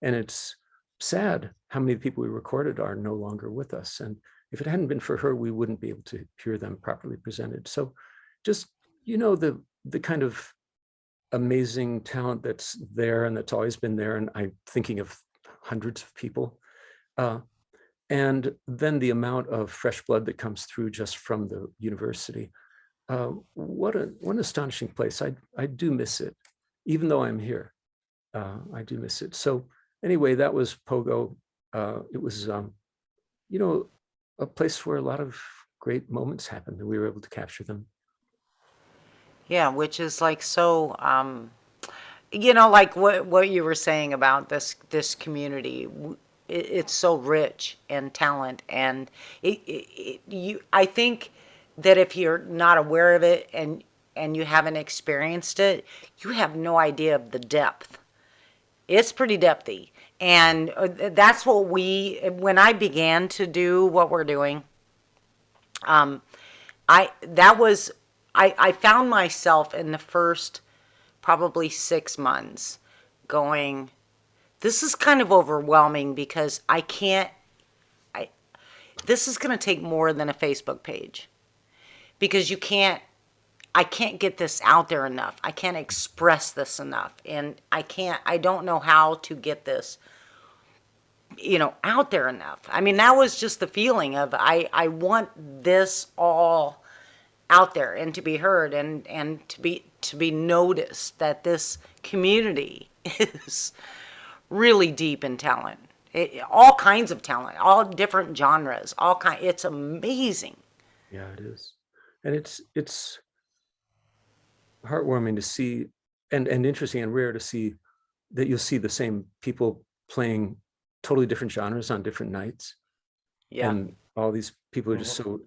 And it's sad how many people we recorded are no longer with us. And if it hadn't been for her, we wouldn't be able to hear them properly presented. So just, you know, the kind of amazing talent that's there and that's always been there. And I'm thinking of hundreds of people. And then the amount of fresh blood that comes through just from the university. What an astonishing place. I do miss it, even though I'm here. I do miss it. So anyway, that was Pogo. It was, you know, a place where a lot of great moments happened and we were able to capture them.
Yeah, which is like so, you know, like what you were saying about this community. It's so rich in talent, and I think that if you're not aware of it and you haven't experienced it, you have no idea of the depth. It's pretty depthy, and that's what when I began to do what we're doing, I found myself in the first probably 6 months going, this is kind of overwhelming because this is going to take more than a Facebook page, because I can't get this out there enough. I can't express this enough. And I don't know how to get this, you know, out there enough. I mean, that was just the feeling of, I want this all out there and to be heard and to be noticed, that this community is really deep in talent. All kinds of talent, all different genres, it's amazing.
Yeah, it is. And it's heartwarming to see, and interesting and rare to see that you'll see the same people playing totally different genres on different nights.
Yeah.
And all these people are just so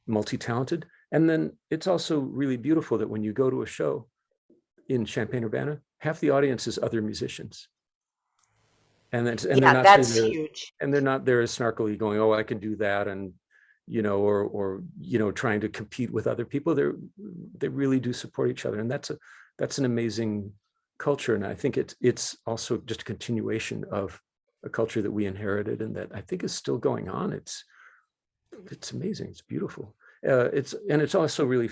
multi-talented. And then it's also really beautiful that when you go to a show in Champaign-Urbana, half the audience is other musicians. And they're not
that's huge.
And they're not there as snarkily going, oh, I can do that, and you know, or you know, trying to compete with other people. They really do support each other, and that's an amazing culture. And I think it's also just a continuation of a culture that we inherited and that I think is still going on. It's amazing. It's beautiful. It's also really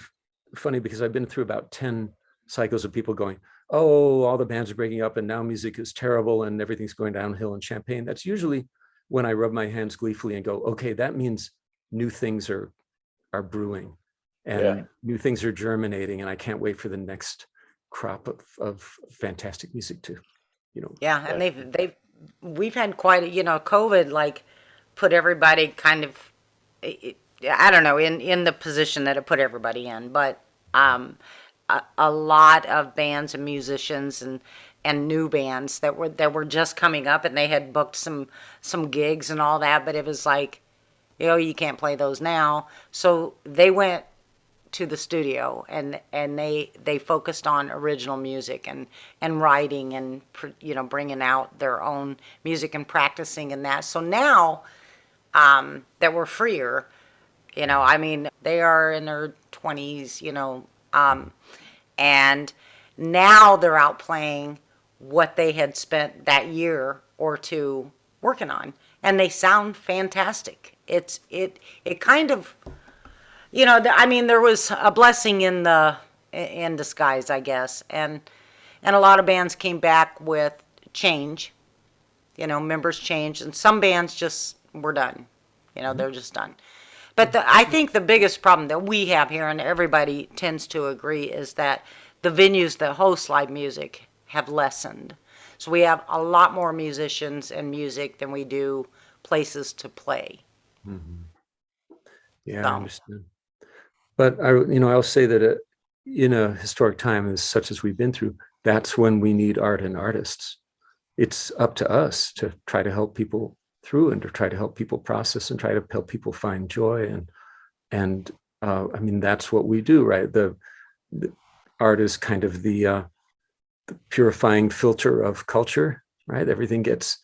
funny because I've been through about 10 cycles of people going, oh, all the bands are breaking up and now music is terrible and everything's going downhill in Champaign. That's usually when I rub my hands gleefully and go, okay, that means new things are brewing and new things are germinating, and I can't wait for the next crop of fantastic music to, you know.
Yeah, and we've had quite a, you know, COVID like put everybody kind of, I don't know, in the position that it put everybody in, but a lot of bands and musicians and new bands that were just coming up, and they had booked some gigs and all that, but it was like, you know, you can't play those now. So they went to the studio and they focused on original music and writing and, you know, bringing out their own music and practicing and that. So now that we're freer, you know, I mean, they are in their 20s, you know, and now they're out playing what they had spent that year or two working on, and they sound fantastic. It kind of, you know, I mean, there was a blessing in disguise, I guess, and a lot of bands came back with change, you know, members changed, and some bands just were done, you know, they're just done. But I think the biggest problem that we have here, and everybody tends to agree, is that the venues that host live music have lessened. So we have a lot more musicians and music than we do places to play.
Mm-hmm. Yeah, I understand. But I'll say that in a historic time as such as we've been through, that's when we need art and artists. It's up to us to try to help people through and to try to help people process and try to help people find joy. And I mean, that's what we do, right? The art is kind of the purifying filter of culture, right? Everything gets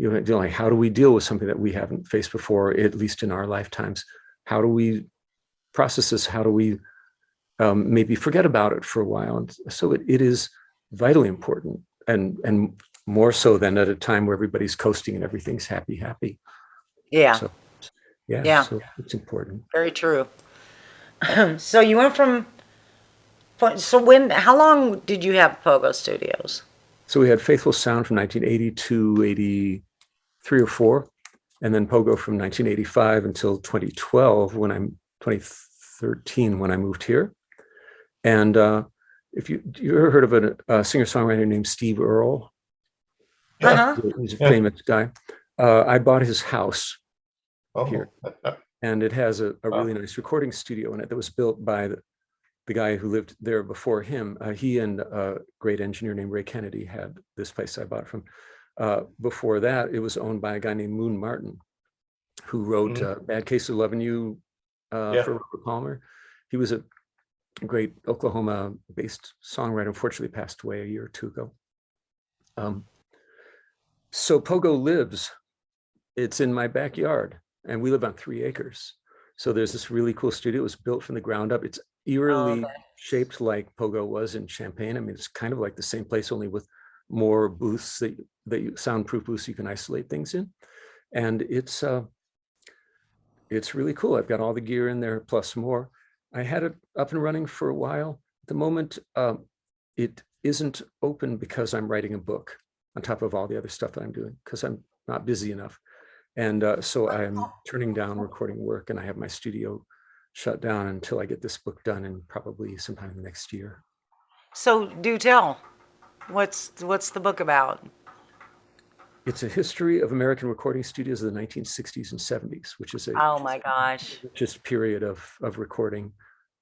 like, how do we deal with something that we haven't faced before, at least in our lifetimes? How do we process this? How do we maybe forget about it for a while? And so it is vitally important, and more so than at a time where everybody's coasting and everything's happy.
Yeah.
So yeah,
Yeah.
so it's important.
Very true. So you went from, how long did you have Pogo Studios?
So we had Faithful Sound from 1980 to 83 or 4, and then Pogo from 1985 until 2012 2013 when I moved here. And if you ever heard of a singer-songwriter named Steve Earle?
Uh-huh.
He's a famous guy. I bought his house here,
Oh,
and it has a really nice recording studio in it that was built by the guy who lived there before him. He and a great engineer named Ray Kennedy had this place I bought from. Before that, it was owned by a guy named Moon Martin, who wrote Bad Case of Lovin' You for Robert Palmer. He was a great Oklahoma-based songwriter, unfortunately passed away a year or two ago. So Pogo lives. It's in my backyard, and we live on 3 acres. So there's this really cool studio. It was built from the ground up. It's eerily shaped like Pogo was in Champaign. I mean, it's kind of like the same place, only with more booths soundproof booths you can isolate things in. And it's really cool. I've got all the gear in there plus more. I had it up and running for a while. At the moment, it isn't open because I'm writing a book on top of all the other stuff that I'm doing, because I'm not busy enough. And so I'm turning down recording work, and I have my studio shut down until I get this book done, and probably sometime next year.
So do tell, what's the book about?
It's a history of American recording studios of the 1960s and 70s, which is
Oh my gosh.
just period of recording.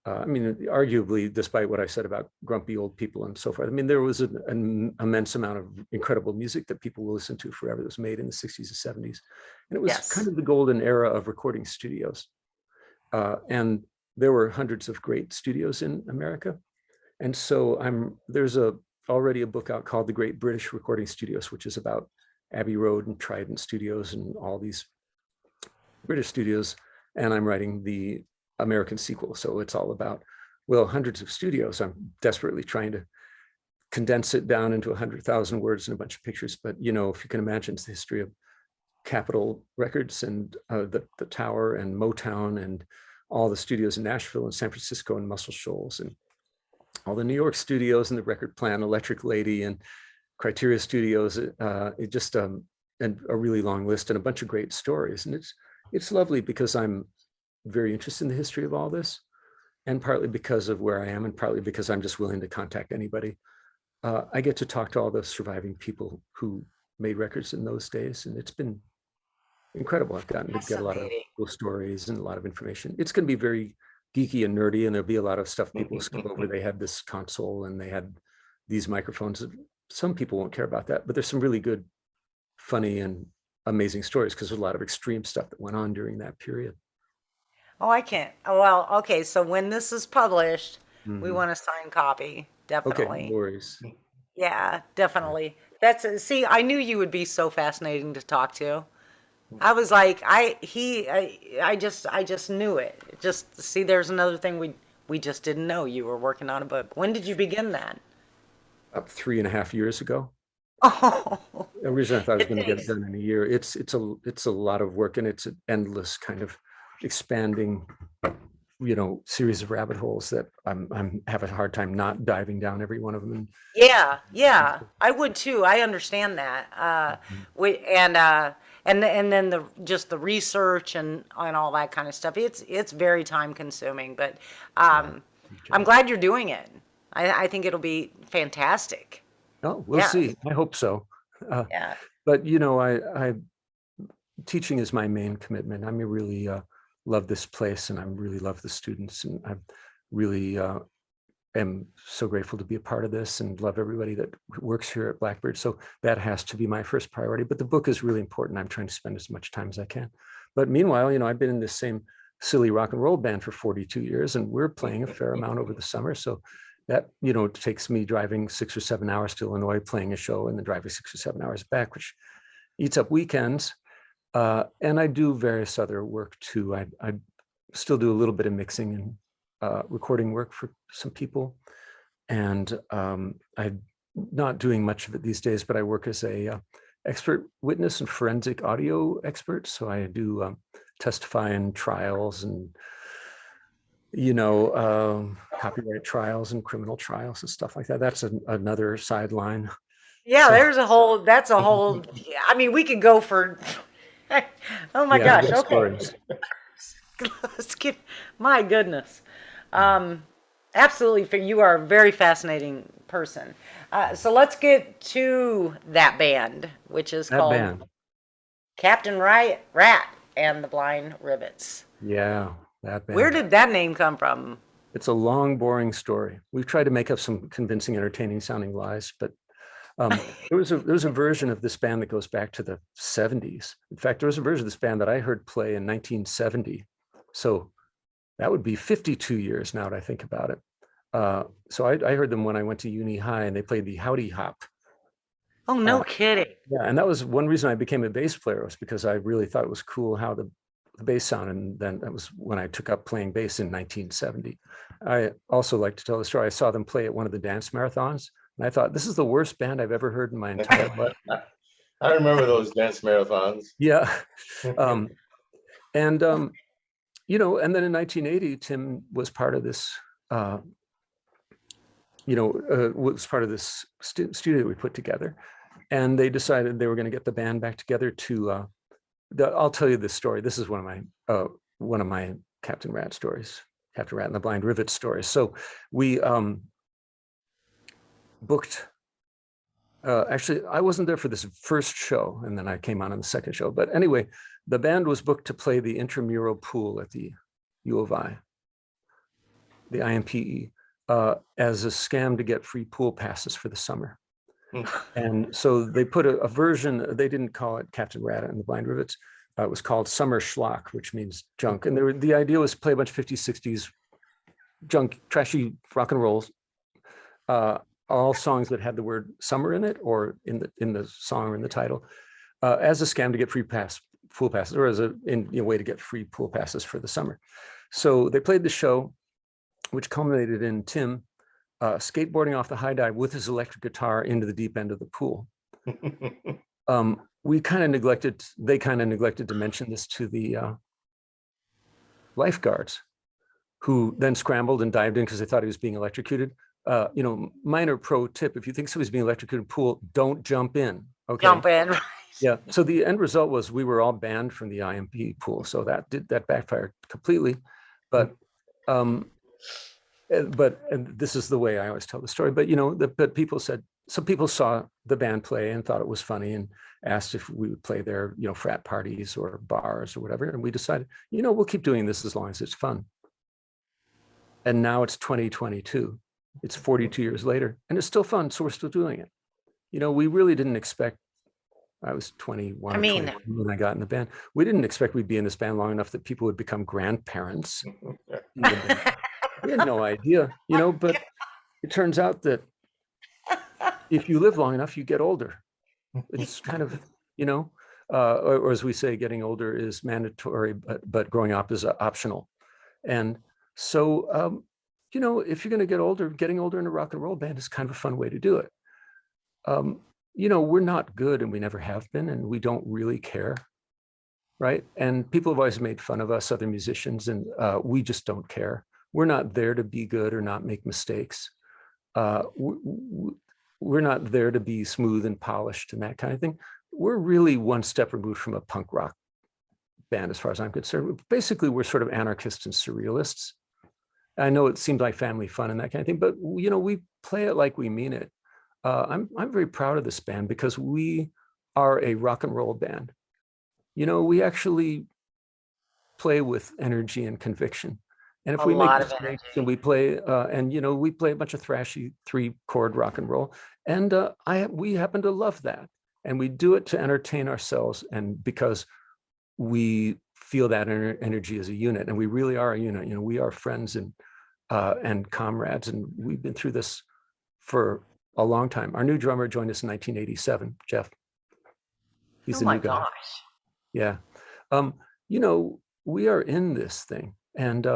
I mean, arguably, despite what I said about grumpy old people and so forth, I mean, there was an immense amount of incredible music that people will listen to forever that was made in the 60s and 70s. And it was kind of the golden era of recording studios. And there were hundreds of great studios in America. And so there's already a book out called The Great British Recording Studios, which is about Abbey Road and Trident Studios and all these British studios. And I'm writing the American sequel. So it's all about, well, hundreds of studios. I'm desperately trying to condense it down into 100,000 words and a bunch of pictures. But, you know, if you can imagine, it's the history of Capitol Records and the Tower and Motown and all the studios in Nashville and San Francisco and Muscle Shoals and all the New York studios and the Record Plant, Electric Lady and Criteria Studios. It just and a really long list and a bunch of great stories. And it's lovely because I'm very interested in the history of all this, and partly because of where I am, and partly because I'm just willing to contact anybody. I get to talk to all the surviving people who made records in those days, and it's been incredible. I've gotten to get a lot of cool stories and a lot of information. It's going to be very geeky and nerdy, and there'll be a lot of stuff people skip over. They had this console and they had these microphones. Some people won't care about that, but there's some really good, funny, and amazing stories because there's a lot of extreme stuff that went on during that period.
Oh, I can't. Oh, well, okay. So when this is published, we want a signed copy. Definitely.
Okay, no worries.
Yeah, definitely. See, I knew you would be so fascinating to talk to. I was like, I just knew it. Just see, there's another thing we just didn't know. You were working on a book. When did you begin that?
Up 3.5 years ago.
Oh,
Originally, I thought I was going to get it done in a year. It's a lot of work, and it's an endless kind of expanding, series of rabbit holes that I'm have a hard time not diving down every one of them. And
yeah, I would too. I understand that. And then the research and all that kind of stuff. It's very time consuming, but I'm glad you're doing it. I think it'll be fantastic.
Oh, we'll see. I hope so.
Yeah.
But I teaching is my main commitment. I really love this place, and I really love the students, and I really am so grateful to be a part of this, and love everybody that works here at Blackbird. So that has to be my first priority. But the book is really important. I'm trying to spend as much time as I can. But meanwhile, I've been in this same silly rock and roll band for 42 years, and we're playing a fair amount over the summer. So that, takes me driving 6 or 7 hours to Illinois, playing a show, and then driving 6 or 7 hours back, which eats up weekends. And I do various other work too. I still do a little bit of mixing and recording work for some people. And I'm not doing much of it these days, but I work as a expert witness and forensic audio expert. So I do testify in trials and, copyright trials and criminal trials and stuff like that. That's another sideline.
Yeah,
So-
that's a whole, I mean, we could go for, oh my
Yeah,
gosh,
good
okay.
stories.
Let's get, my goodness. Absolutely, you are a very fascinating person. So let's get to that band, which is
That
called
band.
Captain Rat and the Blind Rivets.
Yeah, that band.
Where did that name come from?
It's a long, boring story. We've tried to make up some convincing, entertaining sounding lies, but there was a version of this band that goes back to the 70s. In fact, there was a version of this band that I heard play in 1970. So that would be 52 years now that I think about it. So I heard them when I went to uni high, and they played the Howdy Hop.
Oh, no kidding.
Yeah, and that was one reason I became a bass player, was because I really thought it was cool how the bass sounded. And then that was when I took up playing bass in 1970. I also like to tell the story. I saw them play at one of the dance marathons, and I thought, this is the worst band I've ever heard in my entire life.
I remember those dance marathons.
Yeah. And then in 1980, Tim was part of this, was part of this studio that we put together. And they decided they were going to get the band back together to, I'll tell you this story. This is one of my Captain Rat stories, Captain Rat and the Blind Rivets stories. So we booked, actually, I wasn't there for this first show, and then I came on the second show. But anyway, the band was booked to play the intramural pool at the U of I, the IMPE, as a scam to get free pool passes for the summer. And so they put a version, they didn't call it Captain Rat and the Blind Rivets. It was called Summer Schlock, which means junk. And the idea was to play a bunch of 50s, 60s junk, trashy rock and rolls, all songs that had the word summer in it, or in the song or in the title, as a scam to get free pool passes, or as a way to get free pool passes for the summer. So they played the show, which culminated in Tim skateboarding off the high dive with his electric guitar into the deep end of the pool. They kind of neglected to mention this to the lifeguards, who then scrambled and dived in because they thought he was being electrocuted. Minor pro tip: if you think somebody's being electrocuted in a pool, don't jump in. Okay.
Jump in, right?
Yeah. So the end result was we were all banned from the IMP pool. So that backfired completely. But and this is the way I always tell the story. But but people said, some people saw the band play and thought it was funny and asked if we would play their frat parties or bars or whatever. And we decided, we'll keep doing this as long as it's fun. And now it's 2022. It's 42 years later, and it's still fun. So we're still doing it. We really didn't expect. I was 21 or 22 when I got in the band. We didn't expect we'd be in this band long enough that people would become grandparents. We had no idea, but it turns out that if you live long enough, you get older. It's kind of, or as we say, getting older is mandatory, but growing up is optional. And so, if you're going to get older, getting older in a rock and roll band is kind of a fun way to do it. We're not good, and we never have been, and we don't really care, right? And people have always made fun of us, other musicians, and we just don't care. We're not there to be good or not make mistakes. We're not there to be smooth and polished and that kind of thing. We're really one step removed from a punk rock band, as far as I'm concerned. Basically, we're sort of anarchists and surrealists. I know it seems like family fun and that kind of thing, but we play it like we mean it. I'm very proud of this band because we are a rock and roll band. We actually play with energy and conviction. And if we make mistakes and we play, we play a bunch of thrashy 3-chord rock and roll, and we happen to love that, and we do it to entertain ourselves, and because we feel that energy as a unit, and we really are a unit. We are friends and comrades, and we've been through this for a long time. Our new drummer joined us in 1987, Jeff. He's
Oh
the
my
new guy.
gosh.
Yeah. Um, we are in this thing, and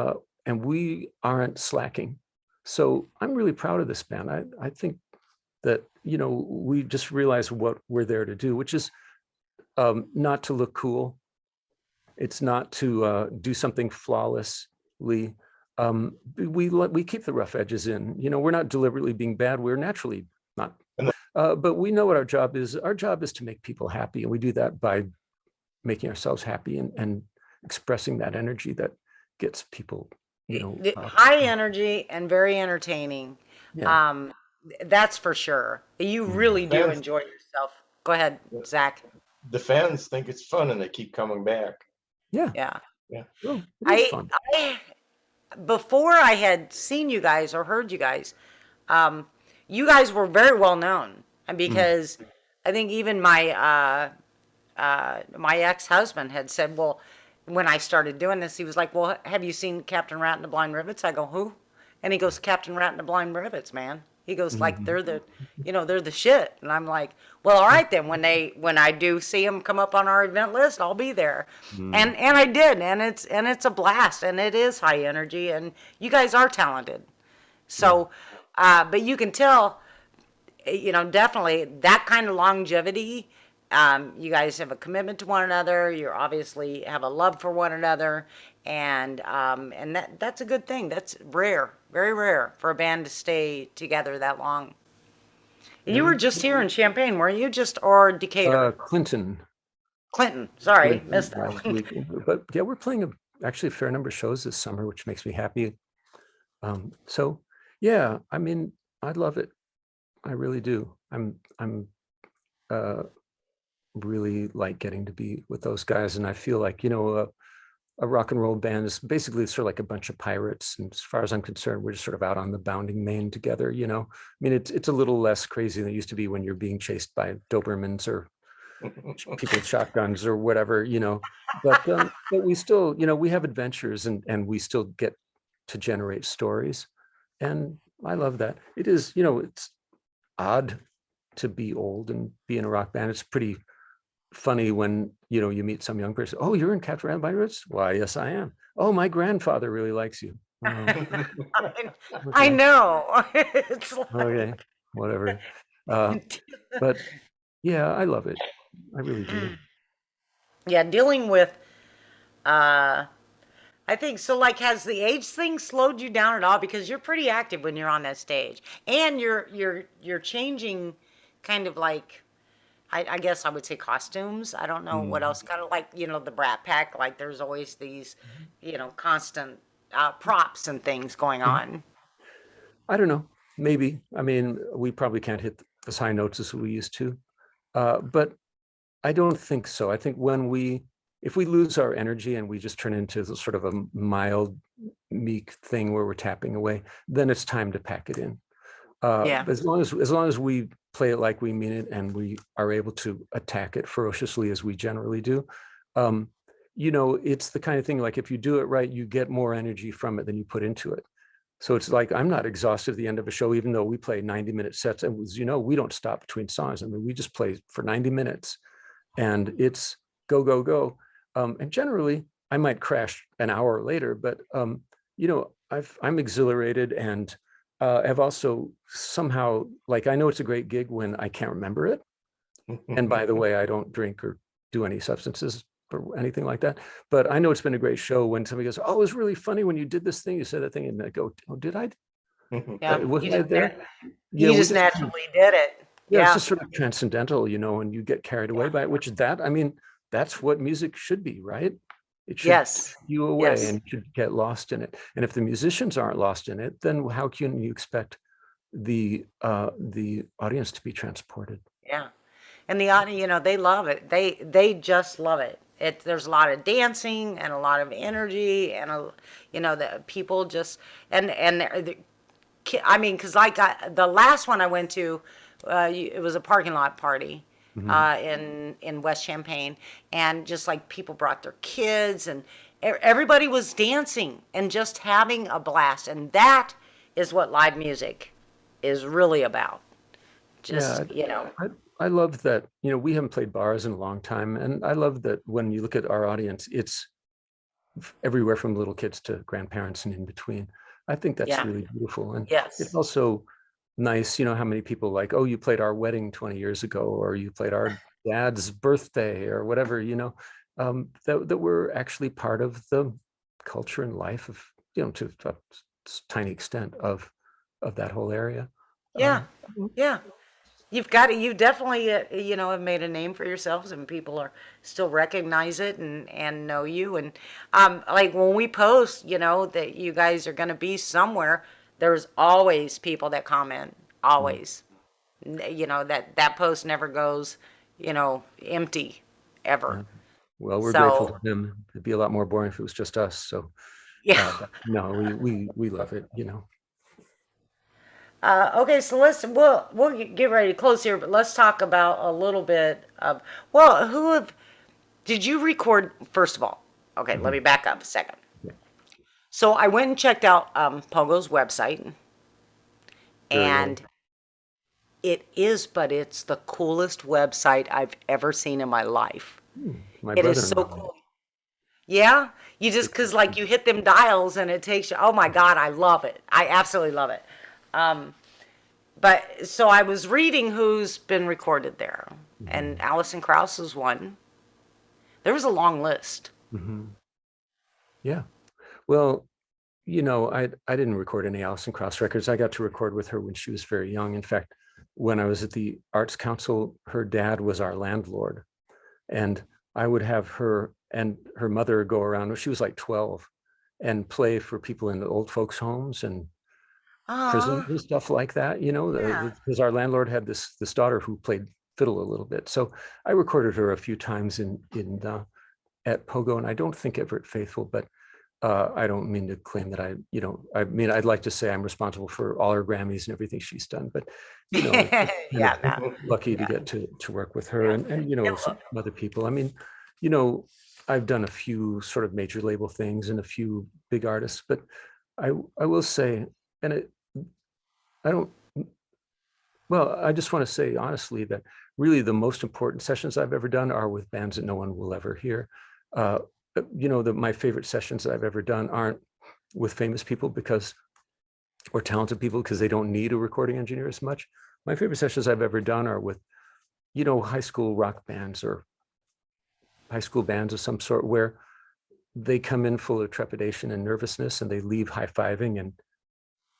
we aren't slacking. So I'm really proud of this band. I think that, we just realize what we're there to do, which is not to look cool. It's not to do something flawlessly. We keep the rough edges in. We're not deliberately being bad. We're naturally not. But we know what our job is. Our job is to make people happy, and we do that by making ourselves happy and expressing that energy that gets people,
High energy and very entertaining.
yeah.
That's for sure. You really do
Fans,
enjoy yourself. Go ahead, Zach.
the fans think it's fun and they keep coming back.
Yeah.
Yeah.
Yeah.
Well, it is
I,
fun.
I before I had seen you guys or heard you guys, you guys were very well known, and because I think even my ex-husband had said, well, when I started doing this, he was like, well, have you seen Captain Rat and the Blind Rivets? I go, who? And he goes, Captain Rat and the Blind Rivets, man. He goes, like, they're the shit. And I'm like, well, all right then. When I do see them come up on our event list, I'll be there. And I did, and it's a blast, and it is high energy, and you guys are talented. So, but you can tell, definitely that kind of longevity. You guys have a commitment to one another. You obviously have a love for one another, and that's a good thing. That's rare, very rare for a band to stay together that long. You were just here in Champaign, weren't you? Or Decatur?
Clinton.
Clinton. Sorry,
Clinton
missed that
last
one.
week. But yeah, we're playing actually a fair number of shows this summer, which makes me happy. So yeah, I mean, I love it. I really do. I'm really like getting to be with those guys, and I feel like, a rock and roll band is basically sort of like a bunch of pirates, and as far as I'm concerned, we're just sort of out on the bounding main together. I mean, it's a little less crazy than it used to be when you're being chased by Dobermans or people with shotguns or whatever, but we still, we have adventures, and we still get to generate stories, and I love that. It is, it's odd to be old and be in a rock band. It's pretty funny when, you meet some young person. Oh, you're in Captain Rat and the Blind Rivets? Why, yes, I am. Oh, my grandfather really likes you. Oh,
I
okay.
know. It's like,
Okay, whatever. But yeah, I love it. I really do.
yeah, dealing with, I think so. Like, has the age thing slowed you down at all? Because you're pretty active when you're on that stage, and you're changing, kind of like, I guess I would say costumes. I don't know what else. Kind of like, the Brat Pack. Like, there's always these, constant props and things going on.
I don't know. Maybe. I mean, we probably can't hit as high notes as we used to. But I don't think so. I think if we lose our energy and we just turn into sort of a mild, meek thing where we're tapping away, then it's time to pack it in.
Yeah.
As long as we play it like we mean it, and we are able to attack it ferociously as we generally do, it's the kind of thing, like, if you do it right, you get more energy from it than you put into it. So it's like, I'm not exhausted at the end of a show, even though we play 90-minute sets. And we don't stop between songs. I mean, we just play for 90 minutes and it's go, go, go. And generally I might crash an hour later, but I'm exhilarated, and I've also somehow, like, I know it's a great gig when I can't remember it. And by the way, I don't drink or do any substances or anything like that. But I know it's been a great show when somebody goes, "Oh, it was really funny when you did this thing, you said that thing," and I go, "Oh, did I?
Yeah.
Wasn't I there?"
You
Yeah,
just naturally did it.
yeah, it's
Yeah.
just sort of transcendental, and you get carried away by it, which I mean, that's what music should be, right? It should
Yes.
take you away,
Yes.
and you should get lost in it. And if the musicians aren't lost in it, then how can you expect the audience to be transported?
Yeah. And the audience, they love it. They just love it. There's a lot of dancing and a lot of energy, and the people just I mean, because the last one I went to, it was a parking lot party in West Champaign, and just like people brought their kids, and everybody was dancing and just having a blast, and that is what live music is really about. Just
Yeah, I love that, we haven't played bars in a long time. And I love that when you look at our audience, it's everywhere from little kids to grandparents and in between. I think that's
Yeah.
really beautiful. And it's
Yes.
also nice, how many people like, oh, you played our wedding 20 years ago, or you played our dad's birthday or whatever, that we're actually part of the culture and life of, to a tiny extent of that whole area.
Yeah.
Mm,
Yeah. You definitely, have made a name for yourselves, and people are still recognize it and know you. And like when we post, that you guys are going to be somewhere, there's always people that comment,
mm.
always. That post never goes, empty ever.
Yeah. Well, we're grateful to
So,
them. It'd be a lot more boring if it was just us. So,
yeah.
but no, we love it.
Okay, so we'll get ready to close here, but let's talk about a little bit of, well, did you record, first of all? Okay, let
Mhm.
me back up a second.
Yeah,
So I went and checked out Pogo's website,
very old.
and but it's the coolest website I've ever seen in my life.
My
It is so
brother-in-law.
cool. Yeah, because like you hit them dials and it takes you. Oh my God, I love it. I absolutely love it. But so I was reading who's been recorded there, and
Mhm.
Alison Krauss is one. There was a long list.
Mhm. Yeah. Well, I didn't record any Alison Krauss records. I got to record with her when she was very young. In fact, when I was at the Arts Council, her dad was our landlord, and I would have her and her mother go around when she was like 12 and play for people in the old folks' homes and prisons
Ah,
and stuff like that,
yeah.
because our landlord had this daughter who played fiddle a little bit. So I recorded her a few times at Pogo, and I don't think ever at Faithful, but I don't mean to claim that I mean, I'd like to say I'm responsible for all her Grammys and everything she's done, but it's just kind of
Yeah, no,
lucky to
yeah,
get to work with her
yeah.
and
It,
some other people. I mean, you know, I've done a few sort of major label things and a few big artists, but I will say, and I don't, well, I just want to say honestly that really the most important sessions I've ever done are with bands that no one will ever hear. Uh, my favorite sessions that I've ever done aren't with famous people or talented people because they don't need a recording engineer as much. My favorite sessions I've ever done are with, high school rock bands or high school bands of some sort where they come in full of trepidation and nervousness and they leave high-fiving and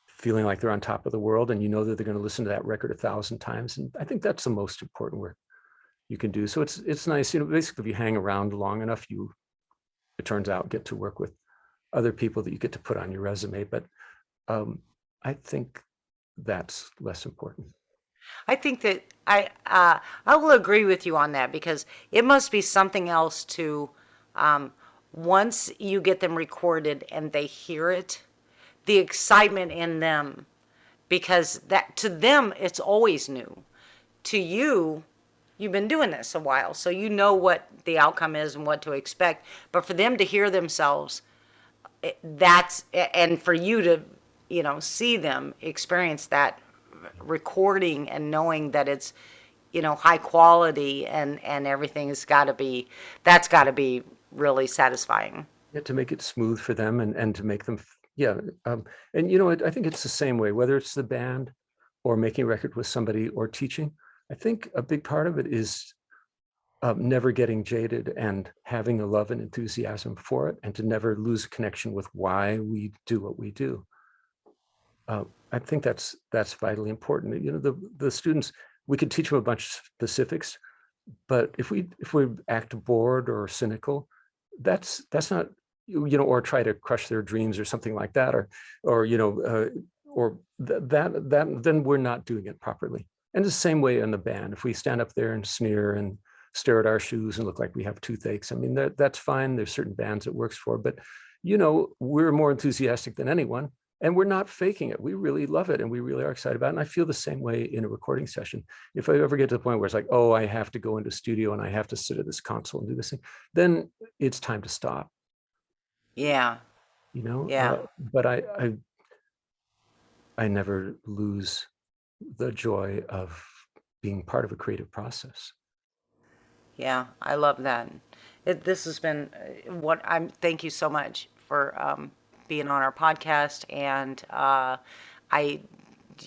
feeling like they're on top of the world, and that they're going to listen to that record 1,000 times. And I think that's the most important work you can do. So it's nice, basically if you hang around long enough, it turns out, get to work with other people that you get to put on your resume. But um, I think that's less important.
I think that I will agree with you on that, because it must be something else to um, once you get them recorded and they hear it, the excitement in them, because that to them it's always new. To you, you've been doing this a while, so you know what the outcome is and what to expect. But for them to hear themselves, and for you to, see them experience that recording and knowing that it's, high quality and everything's got to be, that's got to be really satisfying.
Yeah, to make it smooth for them and to make them, yeah. And I think it's the same way, whether it's the band or making a record with somebody or teaching. I think a big part of it is never getting jaded and having a love and enthusiasm for it, and to never lose connection with why we do what we do. I think that's vitally important. The students, we could teach them a bunch of specifics, but if we act bored or cynical, that's not, or try to crush their dreams or something like that, or that then we're not doing it properly. And the same way in the band, if we stand up there and sneer and stare at our shoes and look like we have toothaches, I mean, that's fine. There's certain bands it works for, but we're more enthusiastic than anyone. And we're not faking it. We really love it and we really are excited about it. And I feel the same way in a recording session. If I ever get to the point where it's like, oh, I have to go into studio and I have to sit at this console and do this thing, then it's time to stop,
Yeah, yeah.
but I never lose the joy of being part of a creative process.
Yeah, I love that. This has been thank you so much for being on our podcast, and I,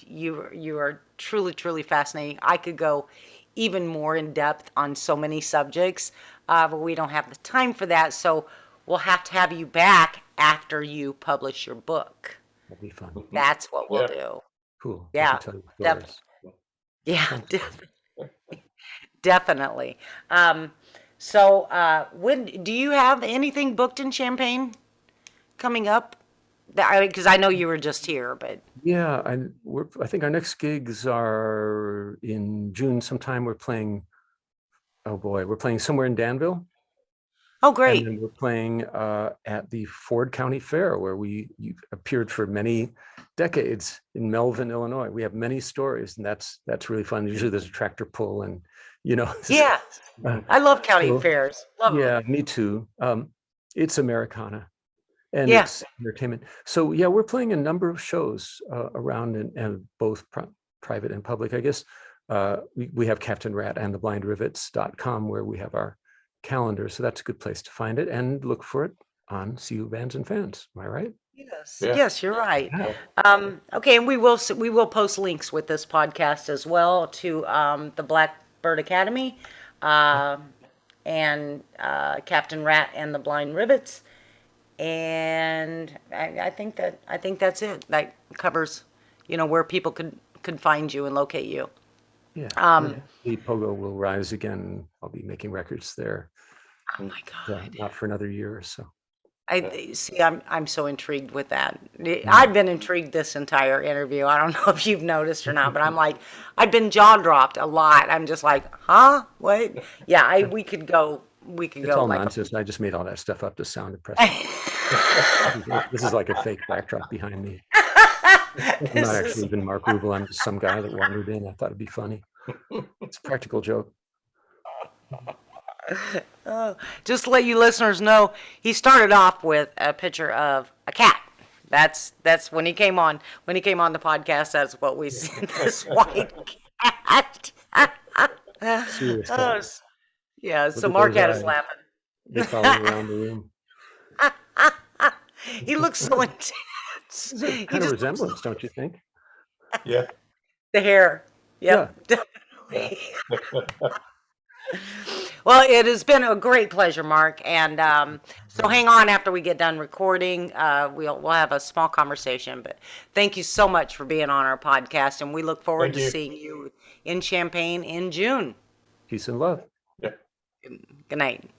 you are truly fascinating. I could go even more in depth on so many subjects, but we don't have the time for that. So we'll have to have you back after you publish your book.
That'd be fun.
That's what we'll
Yeah.
do.
Cool. I
Yeah,
can tell you
def-
stories.
Yeah,
Sounds fun.
definitely. So when do you have anything booked in Champaign coming up? Because I know you were just here, but
Yeah, I think our next gigs are in June sometime. We're playing, oh boy, we're playing somewhere in Danville.
oh,
And
great.
then we're playing at the Ford County Fair, where you appeared for many decades in Melvin, Illinois. We have many stories, and that's really fun. Usually there's a tractor pull, and
Yeah,
uh,
I love county
so,
fairs. Love
yeah,
them.
me too. It's Americana, and
Yeah.
it's entertainment. So yeah, we're playing a number of shows around, and both private and public. I guess we have Captain Rat and the blindrivets.com, where we have our calendar. So that's a good place to find it and look for it on CU Bands and Fans. Am I right?
Yes,
Yeah.
yes, you're right.
Yeah.
Okay, and we will post links with this podcast as well to the Blackbird Academy, and Captain Rat and the Blind Rivets, and I think that's it. That covers, where people could find you and locate you.
Yeah.
Um,
The Pogo will rise again. I'll be making records there.
oh my God.
Not for another year or so.
I see. I'm so intrigued with that. I've been intrigued this entire interview. I don't know if you've noticed or not, but I'm like, I've been jaw dropped a lot. I'm just like, huh? What? Yeah. We could go.
It's all nonsense. I just made all that stuff up to sound impressive. This is like a fake backdrop behind me. I'm not actually even Mark Rubel. I'm just some guy that wandered in. I thought it'd be funny. It's a practical joke.
Just to let you listeners know, he started off with a picture of a cat. That's when he came on the podcast. That's what we see. This white cat.
Serious
Oh,
cat.
yeah.
Look
So
at
Mark
those
had us
eyes.
laughing.
They follow you around the room.
He looks so intense.
There's a
He
kind of
just looks
resemblance, don't you think?
Yeah.
the hair. Yep, definitely. Well, it has been a great pleasure, Mark. And so hang on after we get done recording. We'll have a small conversation. But thank you so much for being on our podcast, and we look forward
Thank
to
you.
seeing you in Champaign in June.
Peace and love.
Yeah.
Good night.